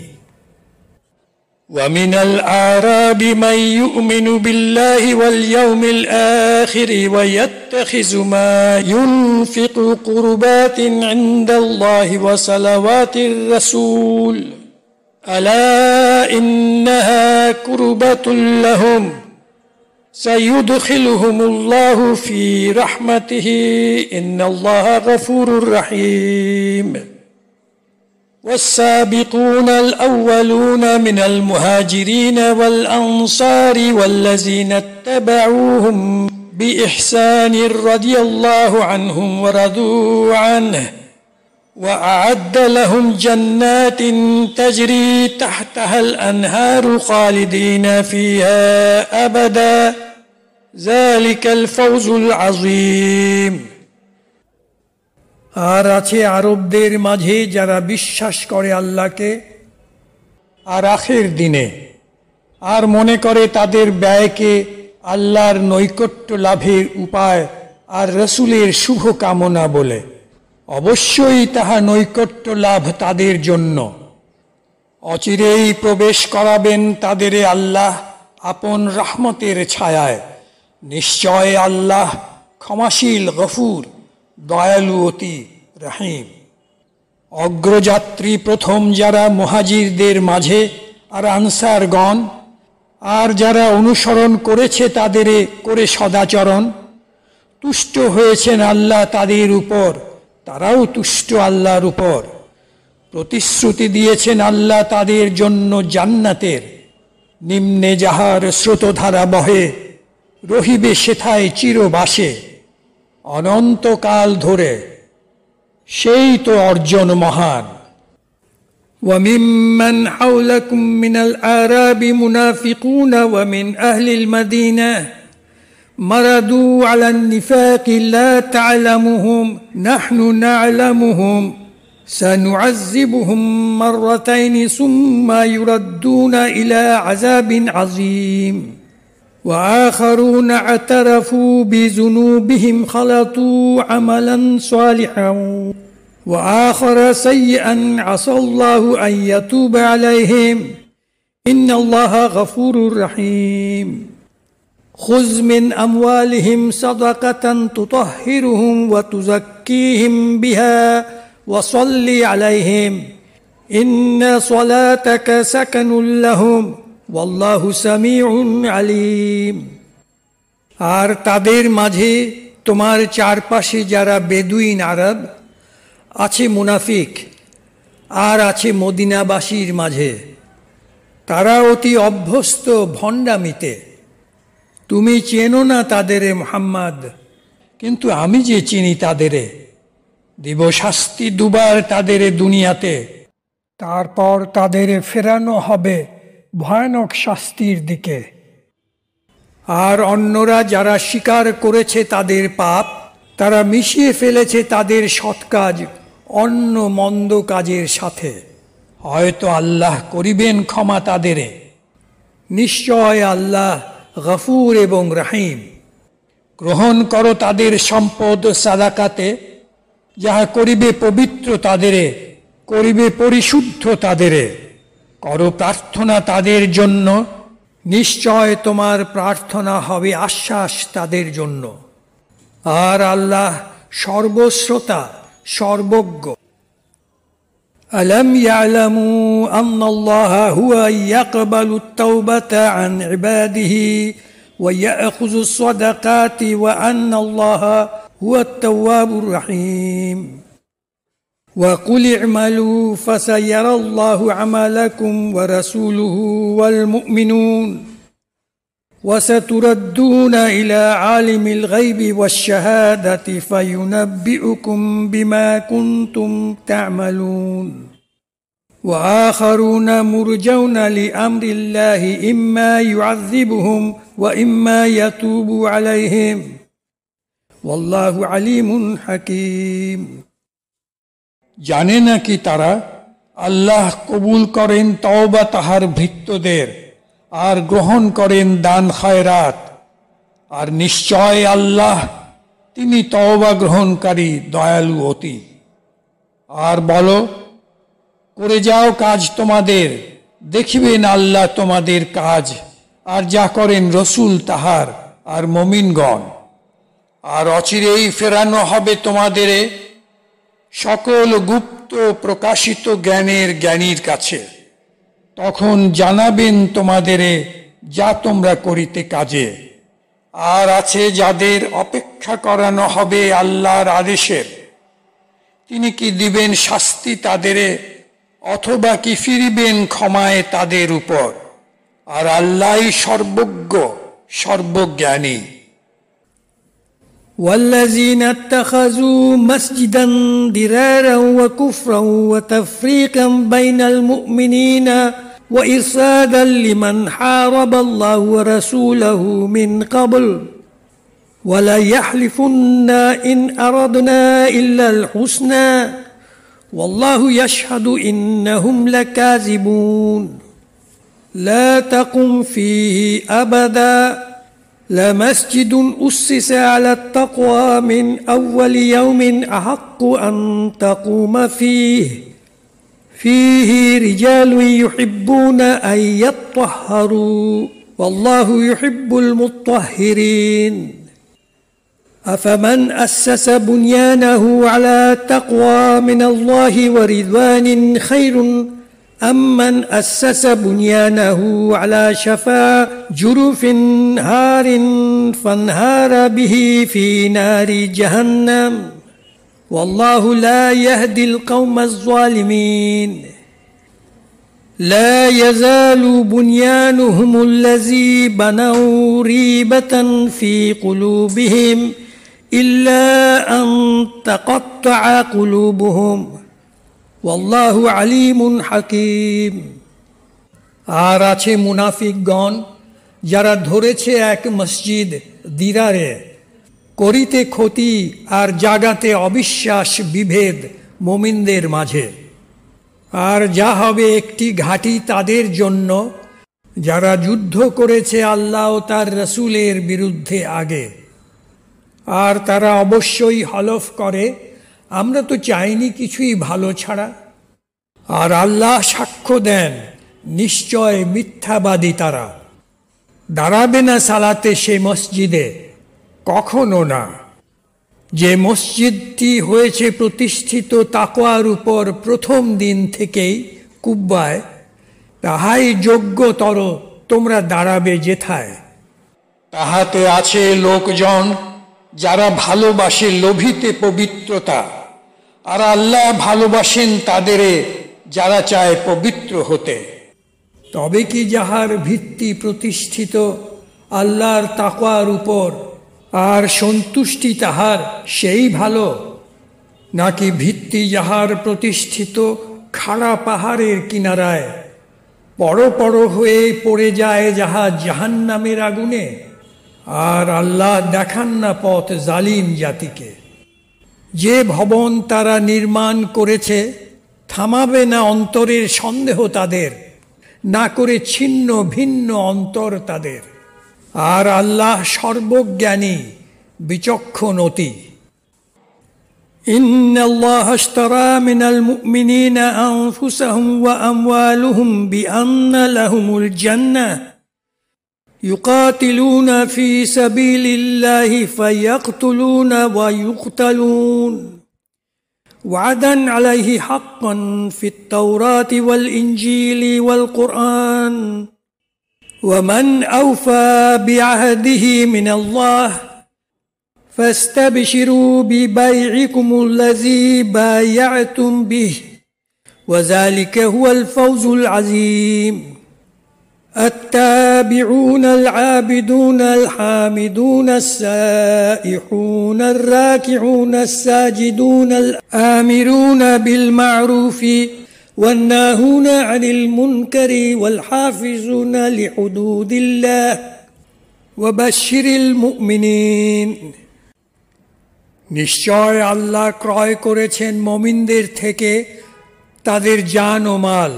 ومن الأعراب من يؤمن بالله واليوم الآخر ويتخذ ما ينفق قربات عند الله وصلوات الرسول ألا إنها قربة لهم سيدخلهم الله في رحمته إن الله غفور رحيم والسابقون الأولون من المهاجرين والأنصار والذين اتبعوهم بإحسان رضي الله عنهم ورضوا عنه وأعد لهم جنات تجري تحتها الأنهار خالدين فيها أبدا ذلك الفوز العظيم আর আছে আরবদের মাঝে যারা বিশ্বাস করে আল্লাহকে আর আখের দিনে আর মনে করে তাদের ব্যয়কে আল্লাহর নৈকট্য লাভের উপায় আর রসুলের শুভ কামনা বলে, অবশ্যই তাহা নৈকট্য লাভ তাদের জন্য। অচিরেই প্রবেশ করাবেন তাদের আল্লাহ আপন রহমতের ছায়ায়। নিশ্চয় আল্লাহ ক্ষমাশীল, গফুর, দয়ালু, অতি রহিম। অগ্রযাত্রী প্রথম যারা মুহাজিরদের মাঝে আর আনসারগণ, আর যারা অনুসরণ করেছে তাদের করে সদাচরণ, তুষ্ট হয়েছেন আল্লাহ তাদের উপর, তারাও তুষ্ট আল্লাহর উপর। প্রতিশ্রুতি দিয়েছেন আল্লাহ তাদের জন্য জান্নাতের, নিম্নে যাহার স্রোতধারা বহে, রহিবে সেথায় চিরবাসে অনন্তকাল ধরে। সেই তো অর্জন মহান। وممن حولكم من الأعراب منافقون ومن أهل المدينة مردوا على النفاق لا تعلمهم نحن نعلمهم سنعذبهم مرتين ثم يردون إلى عذاب عظيم وآخرون اعترفوا بذنوبهم خلطوا عملا صالحا وآخر سيئا عسى الله أن يتوب عليهم إن الله غفور رحيم خذ من أموالهم صدقة تطهرهم وتزكيهم بها وصل عليهم إن صلاتك سكن لهم والله سميع عليم আর তাদের মাঝে তোমার চারপাশে যারা বেদুইন আরব আছে, মুনাফিক, আর আছে মদিনাবাসীর মাঝে, তারা অতি অভ্যস্ত ভণ্ডামিতে। তুমি চেনো না তাদেরে মুহাম্মদ, কিন্তু আমি যে চিনি তাদেরে। দিব শাস্তি দুবার তাদেরে দুনিয়াতে, তারপর তাদের ফেরানো হবে ভয়ানক শাস্তির দিকে। আর অন্যরা যারা স্বীকার করেছে তাদের পাপ, তারা মিশিয়ে ফেলেছে তাদের সৎ কাজ অন্য মন্দ কাজের সাথে। হয়তো আল্লাহ করিবেন ক্ষমা তাদেরে। নিশ্চয় আল্লাহ গফুর এবং রহিম। গ্রহণ করো তাদের সম্পদ সাদাকাতে, যাহা করিবে পবিত্র তাদেরে, করিবে পরিশুদ্ধ তাদেরে। করো প্রার্থনা তাদের জন্য, নিশ্চয় তোমার প্রার্থনা হবে আশ্বাস তাদের জন্য। আর আল্লাহ সর্বশ্রোতা, সর্বজ্ঞ। ألم يعلموا أن الله هو يقبل التوبة عن عباده ويأخذ الصدقات وأن الله هو التواب الرحيم وقل اعملوا فسيرى الله عملكم ورسوله والمؤمنون وستردون إلى عالم الغيب والشهادة فينبئكم بما كنتم تعملون وآخرون مرجون لأمر الله إما يعذبهم وإما يتوب عليهم والله عليم حكيم জানে নাকি তারা আল্লাহ কবুল করেন তওবা তাহার ভৃত্যদের, আর গ্রহণ করেন দান খায়রাত। আর নিশ্চয় আল্লাহ তিনি তওবা গ্রহণকারী, দয়ালু, অতি। আর বলো, করে যাও কাজ তোমাদের, দেখিবেন আল্লাহ তোমাদের কাজ, আর যা করেন রসুল তাহার আর মুমিনগণ। আর অচিরেই ফেরানো হবে তোমাদের সকল গুপ্ত প্রকাশিত জ্ঞানের জ্ঞানীর কাছে। তখন জানাবেন তোমাদের যা তোমরা করিতে কাজে। আর আছে যাদের অপেক্ষা করানো হবে আল্লাহর আদেশের, তিনি কি দিবেন শাস্তি তাদের অথবা কি ফিরিবেন ক্ষমায় তাদের উপর, আর আল্লাহই সর্বজ্ঞ সর্বজ্ঞানী। والذين اتخذوا مسجدا ضرارا وكفرا وتفريقا بين المؤمنين وإرصادا لمن حارب الله ورسوله من قبل ولا يحلفن إن أردنا إلا الحسنى والله يشهد إنهم لكاذبون لا تقم فيه أبدا لمسجد أسس على التقوى من أول يوم أحق أن تقوم فيه رجال يحبون أن يطهروا والله يحب المطهرين أفمن أسس بنيانه على تقوى من الله ورضوان خير أم من أسس بنيانه على شفا جرف هار فانهار به في نار جهنم والله لا يهدي القوم الظالمين لا يزال بنيانهم الذي بنوا ريبة في قلوبهم إلا أن تقطع قلوبهم والله عليم حكيم আর আছে মুনাফিকগণ যারা ধরেছে এক মসজিদ দিরারে, করিতে ক্ষতি আর জাগাতে অবিশ্বাস বিভেদ মুমিনদের মাঝে। আর যা হবে একটি ঘাঁটি তাদের জন্য যারা যুদ্ধ করেছে আল্লাহ ও তার রসুলের বিরুদ্ধে আগে। আর তারা অবশ্যই হলফ করে, আমরা তো চাইনি কিছুই ভালো ছাড়া। আর আল্লাহ সাক্ষ্য দেন, নিশ্চয় মিথ্যাবাদী তারা। দাঁড়াবে না সালাতে সে মসজিদে, কখনো না, যে মসজিদটি হয়েছে প্রতিষ্ঠিত তাকওয়ার উপর প্রথম দিন থেকেই কুব্বায়, তাহাই যোগ্যতর তোমরা দাঁড়াবে যেথায়। তাহাতে আছে লোকজন যারা ভালোবাসে লোভিতে পবিত্রতা, আর আল্লাহ ভালোবাসেন তাদের যারা চায় পবিত্র হতে। তবে কি যাহার ভিত্তি প্রতিষ্ঠিত আল্লাহর তাকওয়ার উপর আর সন্তুষ্টি তাহার সেই ভালো, নাকি ভিত্তি যাহার প্রতিষ্ঠিত খাড়া পাহাড়ের কিনারায় পড়ো পড়ো হয়ে পড়ে যায় যাহা জাহান্নামের আগুনে? আর আল্লাহ দেখান না পথ জালিম জাতিকে। যে ভবন তারা নির্মাণ করেছে থামাবে না অন্তরের সন্দেহ তাদের, না করে ছিন্ন ভিন্ন অন্তর তাদের। আর আল্লাহ সর্বজ্ঞানী বিচক্ষণ অতি। إن الله اشترى من المؤمنين أنفسهم وأموالهم بأن لهم الجنة يقاتلون في سبيل الله فيقتلون ويقتلون وعدا عليه حقا في التوراة والإنجيل والقرآن ومن أوفى بعهده من الله فاستبشروا ببيعكم الذي بايعتم به وذلك هو الفوز العظيم التابعون العابدون الحامدون السائحون الراكعون الساجدون الآمرون بالمعروف والناهون عن المنكر والحافظون لحدود الله وبشر المؤمنين নিশ্চয় আল্লাহ ক্রয় করেছেন মুমিনদের থেকে তাদের জান ও মাল,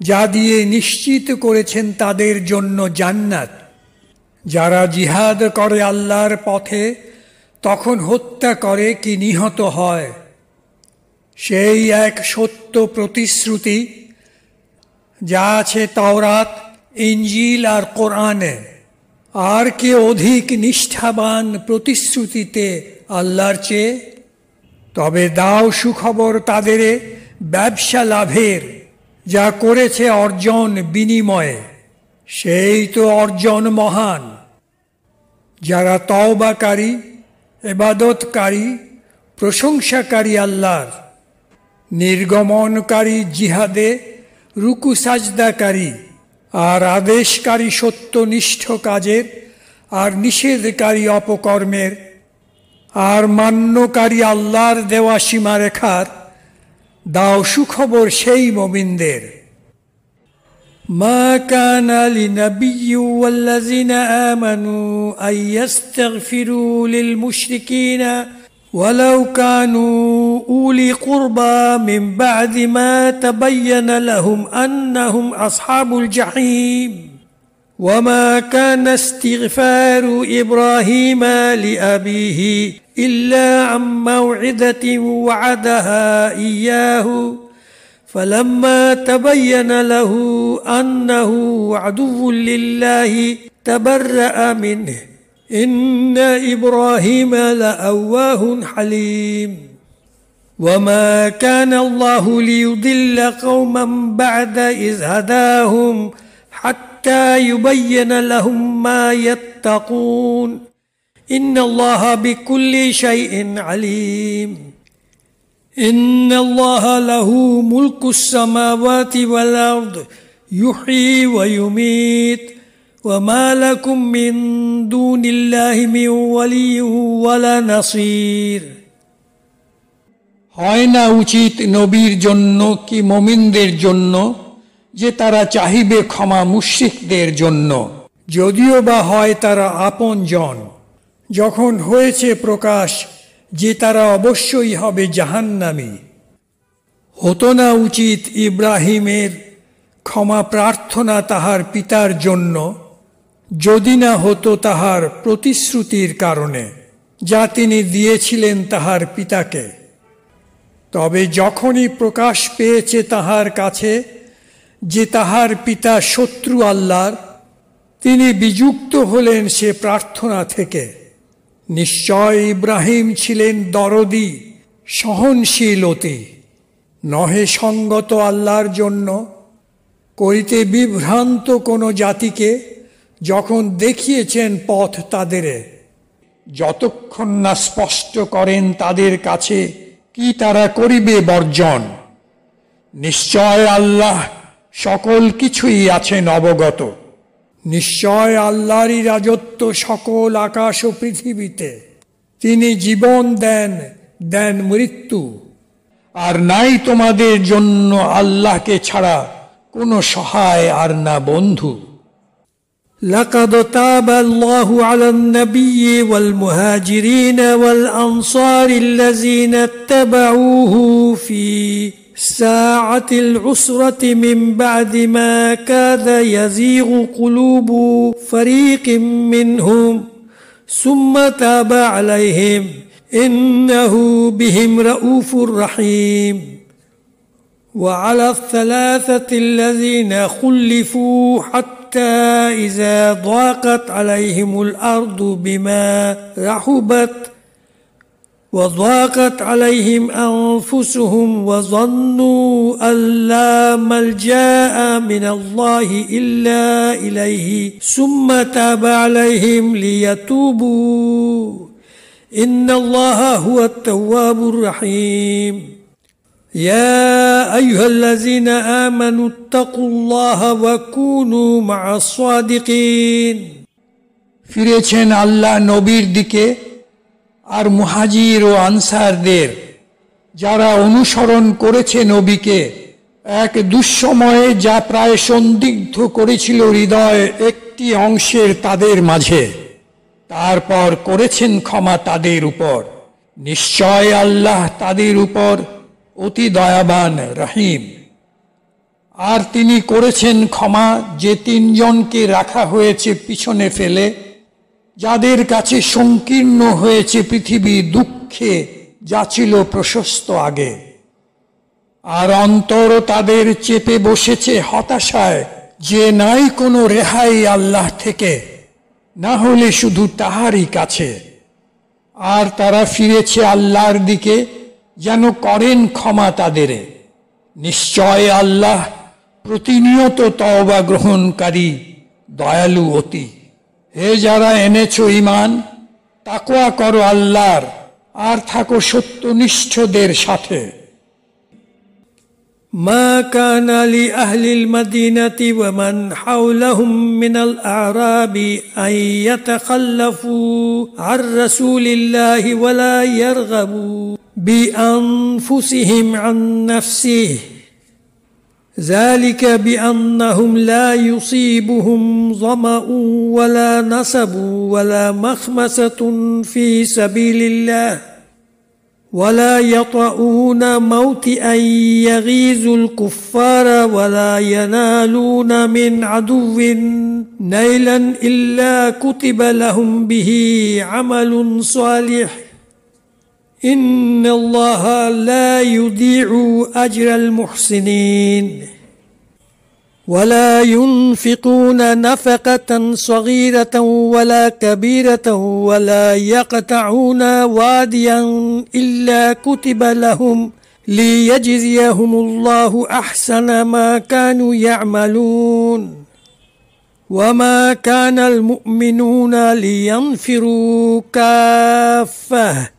যা দিয়ে নিশ্চিত করেছেন তাদের জন্য জান্নাত। যারা জিহাদ করে আল্লাহর পথে তখন হত্যা করে কি নিহত হয়, সেই এক সত্য প্রতিশ্রুতি যা আছে তাওরাত, ইনজিল আর কোরআনে। আর কে অধিক নিষ্ঠাবান প্রতিশ্রুতিতে আল্লাহর চেয়ে? তবে দাও সুখবর তাদের ব্যবসা লাভের, যা করেছে অর্জন বিনিময়ে, সেই তো অর্জন মহান। যারা তওবাকারী, ইবাদতকারী, প্রশংসাকারী আল্লাহর, নির্গমনকারী জিহাদে, রুকু সাজদাকারী, আর আদেশকারী সত্যনিষ্ঠ কাজের, আর নিষেধকারী অপকর্মের, আর মান্যকারী আল্লাহর দেওয়া সীমারেখার। দাও সুখবর সেই মুমিনদের। মা কানা লিনাবিয়্যি ওয়াল্লাযিনা আমানু আন ইস্তাগফিরু লিল মুশরিকিনা ওয়ালাউ কানু উলি কুরবা মিন বা'দি মা তাবায়্যানা লাহুম আন্নাহুম আসহাবুল জাহিম। وما كان استغفار إبراهيم لأبيه إلا عن موعدة وعدها إياه فلما تبين له أنه عدو لله تبرأ منه إن إبراهيم لأواه حليم وما كان الله ليضل قوما بعد إذ هداهم حتى يبين لهم ما يتقون إن الله بكل شيء عليم إن الله له ملك السماوات والأرض يحيي ويميت وما لكم من دون الله من ولي ولا نصير। হয় না উচিত নবীর জন্য কি মুমিনদের জন্য যে তারা চাহিবে ক্ষমা মুশরিকদের জন্য, যদিও বা হয় তারা আপনজন, যখন হয়েছে প্রকাশ যে তারা অবশ্যই হবে জাহান্নামী। হতো না উচিত ইব্রাহিমের ক্ষমা প্রার্থনা তাহার পিতার জন্য, যদি না হতো তাহার প্রতিশ্রুতির কারণে যা তিনি দিয়েছিলেন তাহার পিতাকে। তবে যখনই প্রকাশ পেয়েছে তাহার কাছে যে তাহার পিতা শত্রু আল্লাহর, তিনি বিযুক্ত হলেন সে প্রার্থনা থেকে। নিশ্চয় ইব্রাহিম ছিলেন দরদী, সহনশীল অতি, নহে সঙ্গত আল্লাহর জন্য করিতে বিভ্রান্ত কোনো জাতিকে যখন দেখিয়েছেন পথ তাদেরে, যতক্ষণ না স্পষ্ট করেন তাদের কাছে কি তারা করিবে বর্জন। নিশ্চয় আল্লাহ সকল কিছুই আছেন অবগত। নিশ্চয় আল্লাহরই রাজত্ব সকল আকাশ ও পৃথিবীতে। তিনি জীবন দেন, দেন মৃত্যু। আর নাই তোমাদের জন্য আল্লাহকে ছাড়া কোনো সহায় আর না বন্ধু। لقد تاب الله على النبي والمهاجرين والأنصار الذين اتبعوه في ساعة العسرة من بعد ما كاد يزيغ قلوب فريق منهم ثم تاب عليهم إنه بهم رؤوف رحيم وعلى الثلاثة الذين خلفوا حتى إذا ضاقت عليهم الأرض بما رحبت وضاقت عليهم أنفسهم وظنوا أن لا ملجأ من الله إلا إليه ثم تاب عليهم ليتوبوا إن الله هو التواب الرحيم يا أيها الذين آمنوا اتقوا الله وكونوا مع الصادقين। ফিরেছেন আল্লাহ নবীর দিকে আর মুহাজির ও আনসারদের, যারা অনুসরণ করেছে নবীকে এক দুঃসময়ে যা প্রায় সন্দিগ্ধ করেছিল হৃদয় একটি অংশের তাদের মাঝে, তারপর করেছেন ক্ষমা তাদের উপর। নিশ্চয় আল্লাহ তাদের উপর অতি দয়াবান রহিম। আর তিনি করেছেন ক্ষমা যে তিনজনকে রাখা হয়েছে পিছনে ফেলে, যাদের কাছে সংকীর্ণ হয়েছে পৃথিবী দুঃখে যা ছিল প্রশস্ত আগে, আর অন্তর তাদের চেপে বসেছে হতাশায় যে নাই কোনো রেহাই আল্লাহ থেকে, না হলে শুধু তাহারই কাছে। আর তারা ফিরেছে আল্লাহর দিকে যেন করেন ক্ষমা তাদের। নিশ্চয় আল্লাহ প্রতিনিয়ত তওবা গ্রহণকারী, দয়ালু অতি। হে যারা এনেছ ঈমান, তাকওয়া করো আল্লাহর আর থাকো সত্যনিষ্ঠদের সাথে। ما كان لأهل المدينة ومن حولهم من الأعراب أن يتخلفوا عن رسول الله ولا يرغبوا بأنفسهم عن نفسه ذلك بأنهم لا يصيبهم ظمأ ولا نصب ولا مخمسة في سبيل الله ولا يطؤون موطئا يغيظ الكفار ولا ينالون من عدو نيلا إلا كتب لهم به عمل صالح إن الله لا يضيع أجر المحسنين ولا ينفقون نفقة صغيرة ولا كبيرة ولا يقطعون واديا إلا كتب لهم ليجزيهم الله أحسن ما كانوا يعملون وما كان المؤمنون لينفروا كافة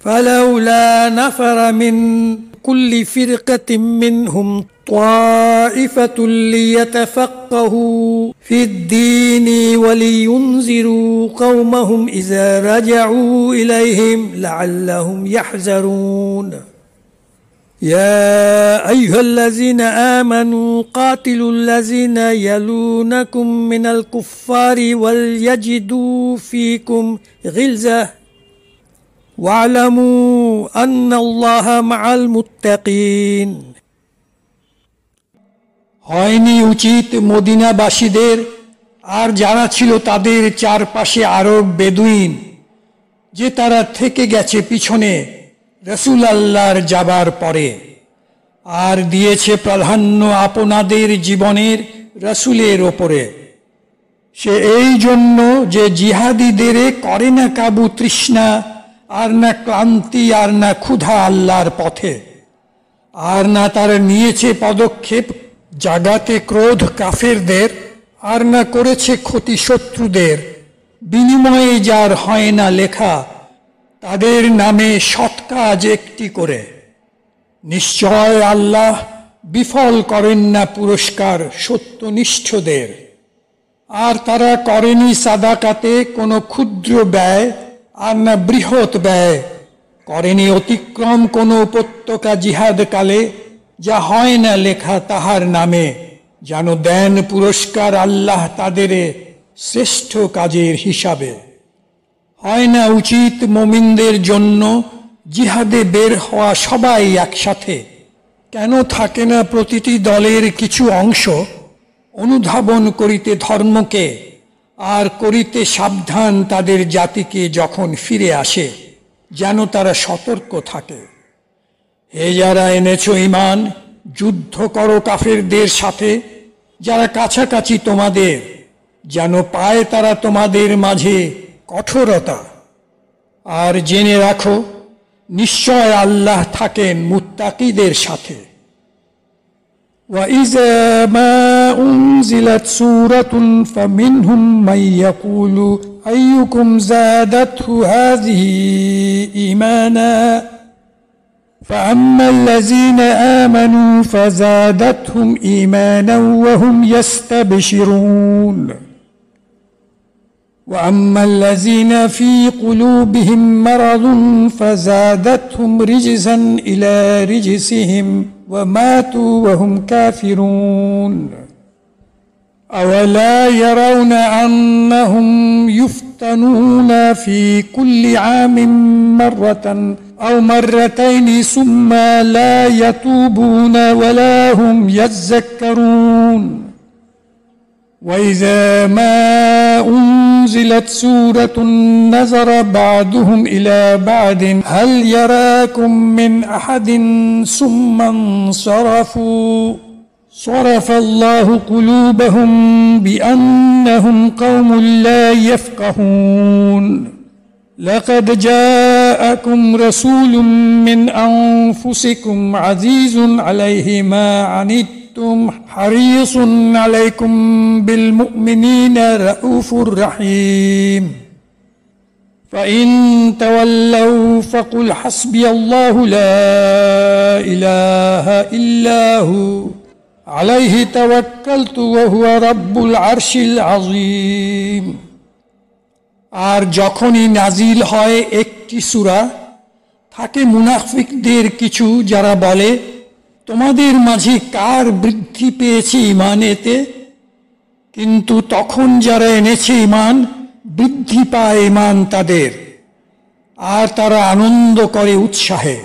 فلولا نفر من كل فرقة منهم طائفة ليتفقهوا في الدين ولينذروا قومهم إذا رجعوا إليهم لعلهم يحذرون يا أيها الذين آمنوا قاتلوا الذين يلونكم من الكفار وليجدوا فيكم غلظة واعلموا أن الله مع المتقين হয়নি উচিত মদিনাবাসীদের আর যারা ছিল তাদের চারপাশে আরব বেদুইন যে তারা থেকে গেছে পিছনে রসুল আল্লাহর যাবার পরে আর দিয়েছে প্রাধান্য আপনাদের জীবনের রসুলের ওপরে সে এই জন্য যে জিহাদিদের করে না কাবু তৃষ্ণা আর না ক্লান্তি আর না ক্ষুধা আল্লাহর পথে আর না তারা নিয়েছে পদক্ষেপ জাগাতে ক্রোধ কাফেরদের আর না করেছে ক্ষতি শত্রুদের বিনিময়ে যার হয় না লেখা তাদের নামে সৎ কাজ একটি করে নিশ্চয় আল্লাহ বিফল করেন না পুরস্কার সত্যনিষ্ঠদের আর তারা করেনি সাদাকাতে কোনো ক্ষুদ্র ব্যয় আর না বৃহৎ ব্যয় করেনি অতিক্রম কোনো উপত্যকা জিহাদকালে যা হয় না লেখা তাহার নামে যেন দেন পুরস্কার আল্লাহ তাদের শ্রেষ্ঠ কাজের হিসাবে হয় না উচিত মুমিনদের জন্য জিহাদে বের হওয়া সবাই একসাথে কেন থাকে না প্রতিটি দলের কিছু অংশ অনুধাবন করিতে ধর্মকে আর করিতে সাবধান তাদের জাতিকে যখন ফিরে আসে যেন তারা সতর্ক থাকে হে যারা এনেছো ঈমান যুদ্ধ করো কাফেরদের সাথে যারা কাছাকাছি তোমাদের যেন পায় তারা তোমাদের মাঝে কঠোরতা আর জেনে রাখো নিশ্চয় আল্লাহ থাকেন মুত্তাকিদের সাথে وَإِذَا مَا أُنْزِلَتْ سُورَةٌ فَمِنْهُمْ مَنْ يَقُولُ أَيُّكُمْ زَادَتْهُ هَذِهِ إِيمَانًا فَأَمَّا الَّذِينَ آمَنُوا فَزَادَتْهُمْ إِيمَانًا وَهُمْ يَسْتَبْشِرُونَ وَأَمَّا الَّذِينَ فِي قُلُوبِهِمْ مَرَضٌ فَزَادَتْهُمْ رِجْسًا إِلَى رِجْسِهِمْ وَمَاتُوا وَهُمْ كَافِرُونَ أَوَلَا يَرَوْنَ أَنَّهُمْ يُفْتَنُونَ فِي كُلِّ عَامٍ مَرَّةً أَوْ مَرَّتَيْنِ ثُمَّ لَا يَتُوبُونَ وَلَا هُمْ يَذَّكَّرُونَ وَإِذَا مَا أُنْزِلَتْ سُورَةٌ نَظَرَ بَعْضُهُمْ إِلَى بَعْضٍ هَلْ يَرَاكُمْ مِنْ أَحَدٍ ثُمَّ انصَرَفُوا صَرَفَ اللَّهُ قُلُوبَهُمْ بِأَنَّهُمْ قَوْمٌ لَا يَفْقَهُونَ لَقَدْ جَاءَكُمْ رَسُولٌ مِّنْ أَنفُسِكُمْ عَزِيزٌ عَلَيْهِ مَا عَنِتُّمْ حَرِيصٌ عَلَيْكُمْ بِالْمُؤْمِنِينَ رَءُوفٌ رَحِيمٌ فَإِن تَوَلَّوْا فقل حسبي الله لا إله إلا هو عليه توكلت وهو رب العرش العظيم। আর যখনই নাজিল হয় একটি সূরা, থাকে মুনাফিকদের কিছু যারা বলে, তোমাদের মাঝে কার বৃদ্ধি পেয়েছে ঈমানেতে? কিন্তু তখন যারা এনেছে ঈমান, বৃদ্ধি পায় ঈমান তাদের, আর তারা আনন্দ করে উৎসাহে।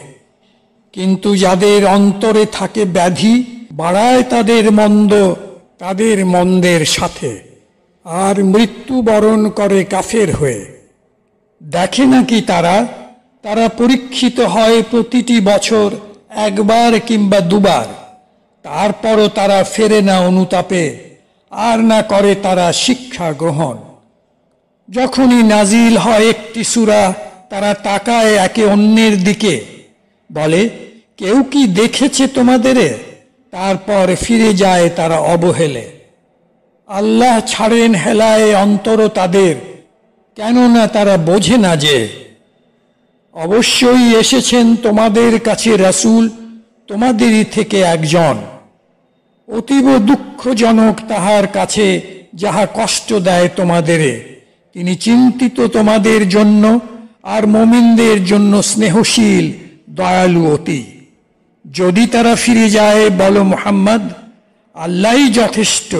কিন্তু যাদের অন্তরে থাকে ব্যাধি, বাড়ায় তাদের মন্দ তাদের মন্দের সাথে, আর মৃত্যুবরণ করে কাফের হয়ে। দেখে নাকি তারা পরীক্ষিত হয় প্রতিটি বছর একবার কিংবা দুবার, তারপরও তারা ফেরে না অনুতাপে, আর না করে তারা শিক্ষা গ্রহণ। যখনই নাজিল হয় একটি সূরা, তারা তাকায় একে অন্যের দিকে, বলে, কেউ কি দেখেছে তোমাদের? তারপর ফিরে যায় তারা অবহেলে। আল্লাহ ছাড়েন হেলায় অন্তর তাদের, কেননা তারা বোঝে না যে অবশ্যই এসেছেন তোমাদের কাছে রাসূল তোমাদেরই থেকে একজন। অতীব দুঃখজনক তাহার কাছে যাহা কষ্ট দেয় তোমাদেরে, তিনি চিন্তিত তোমাদের জন্য, আর মুমিনদের জন্য স্নেহশীল দয়ালু অতি। যদি তারা ফিরে যায়, বলো মুহাম্মদ, আল্লাহই যথেষ্ট,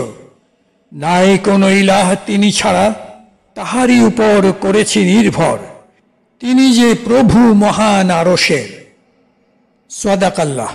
নাই কোনো ইলাহ তিনি ছাড়া, তাহারই উপর করেছি নির্ভর, তিনি যে প্রভু মহান আরশের। সাদাকাল্লাহ।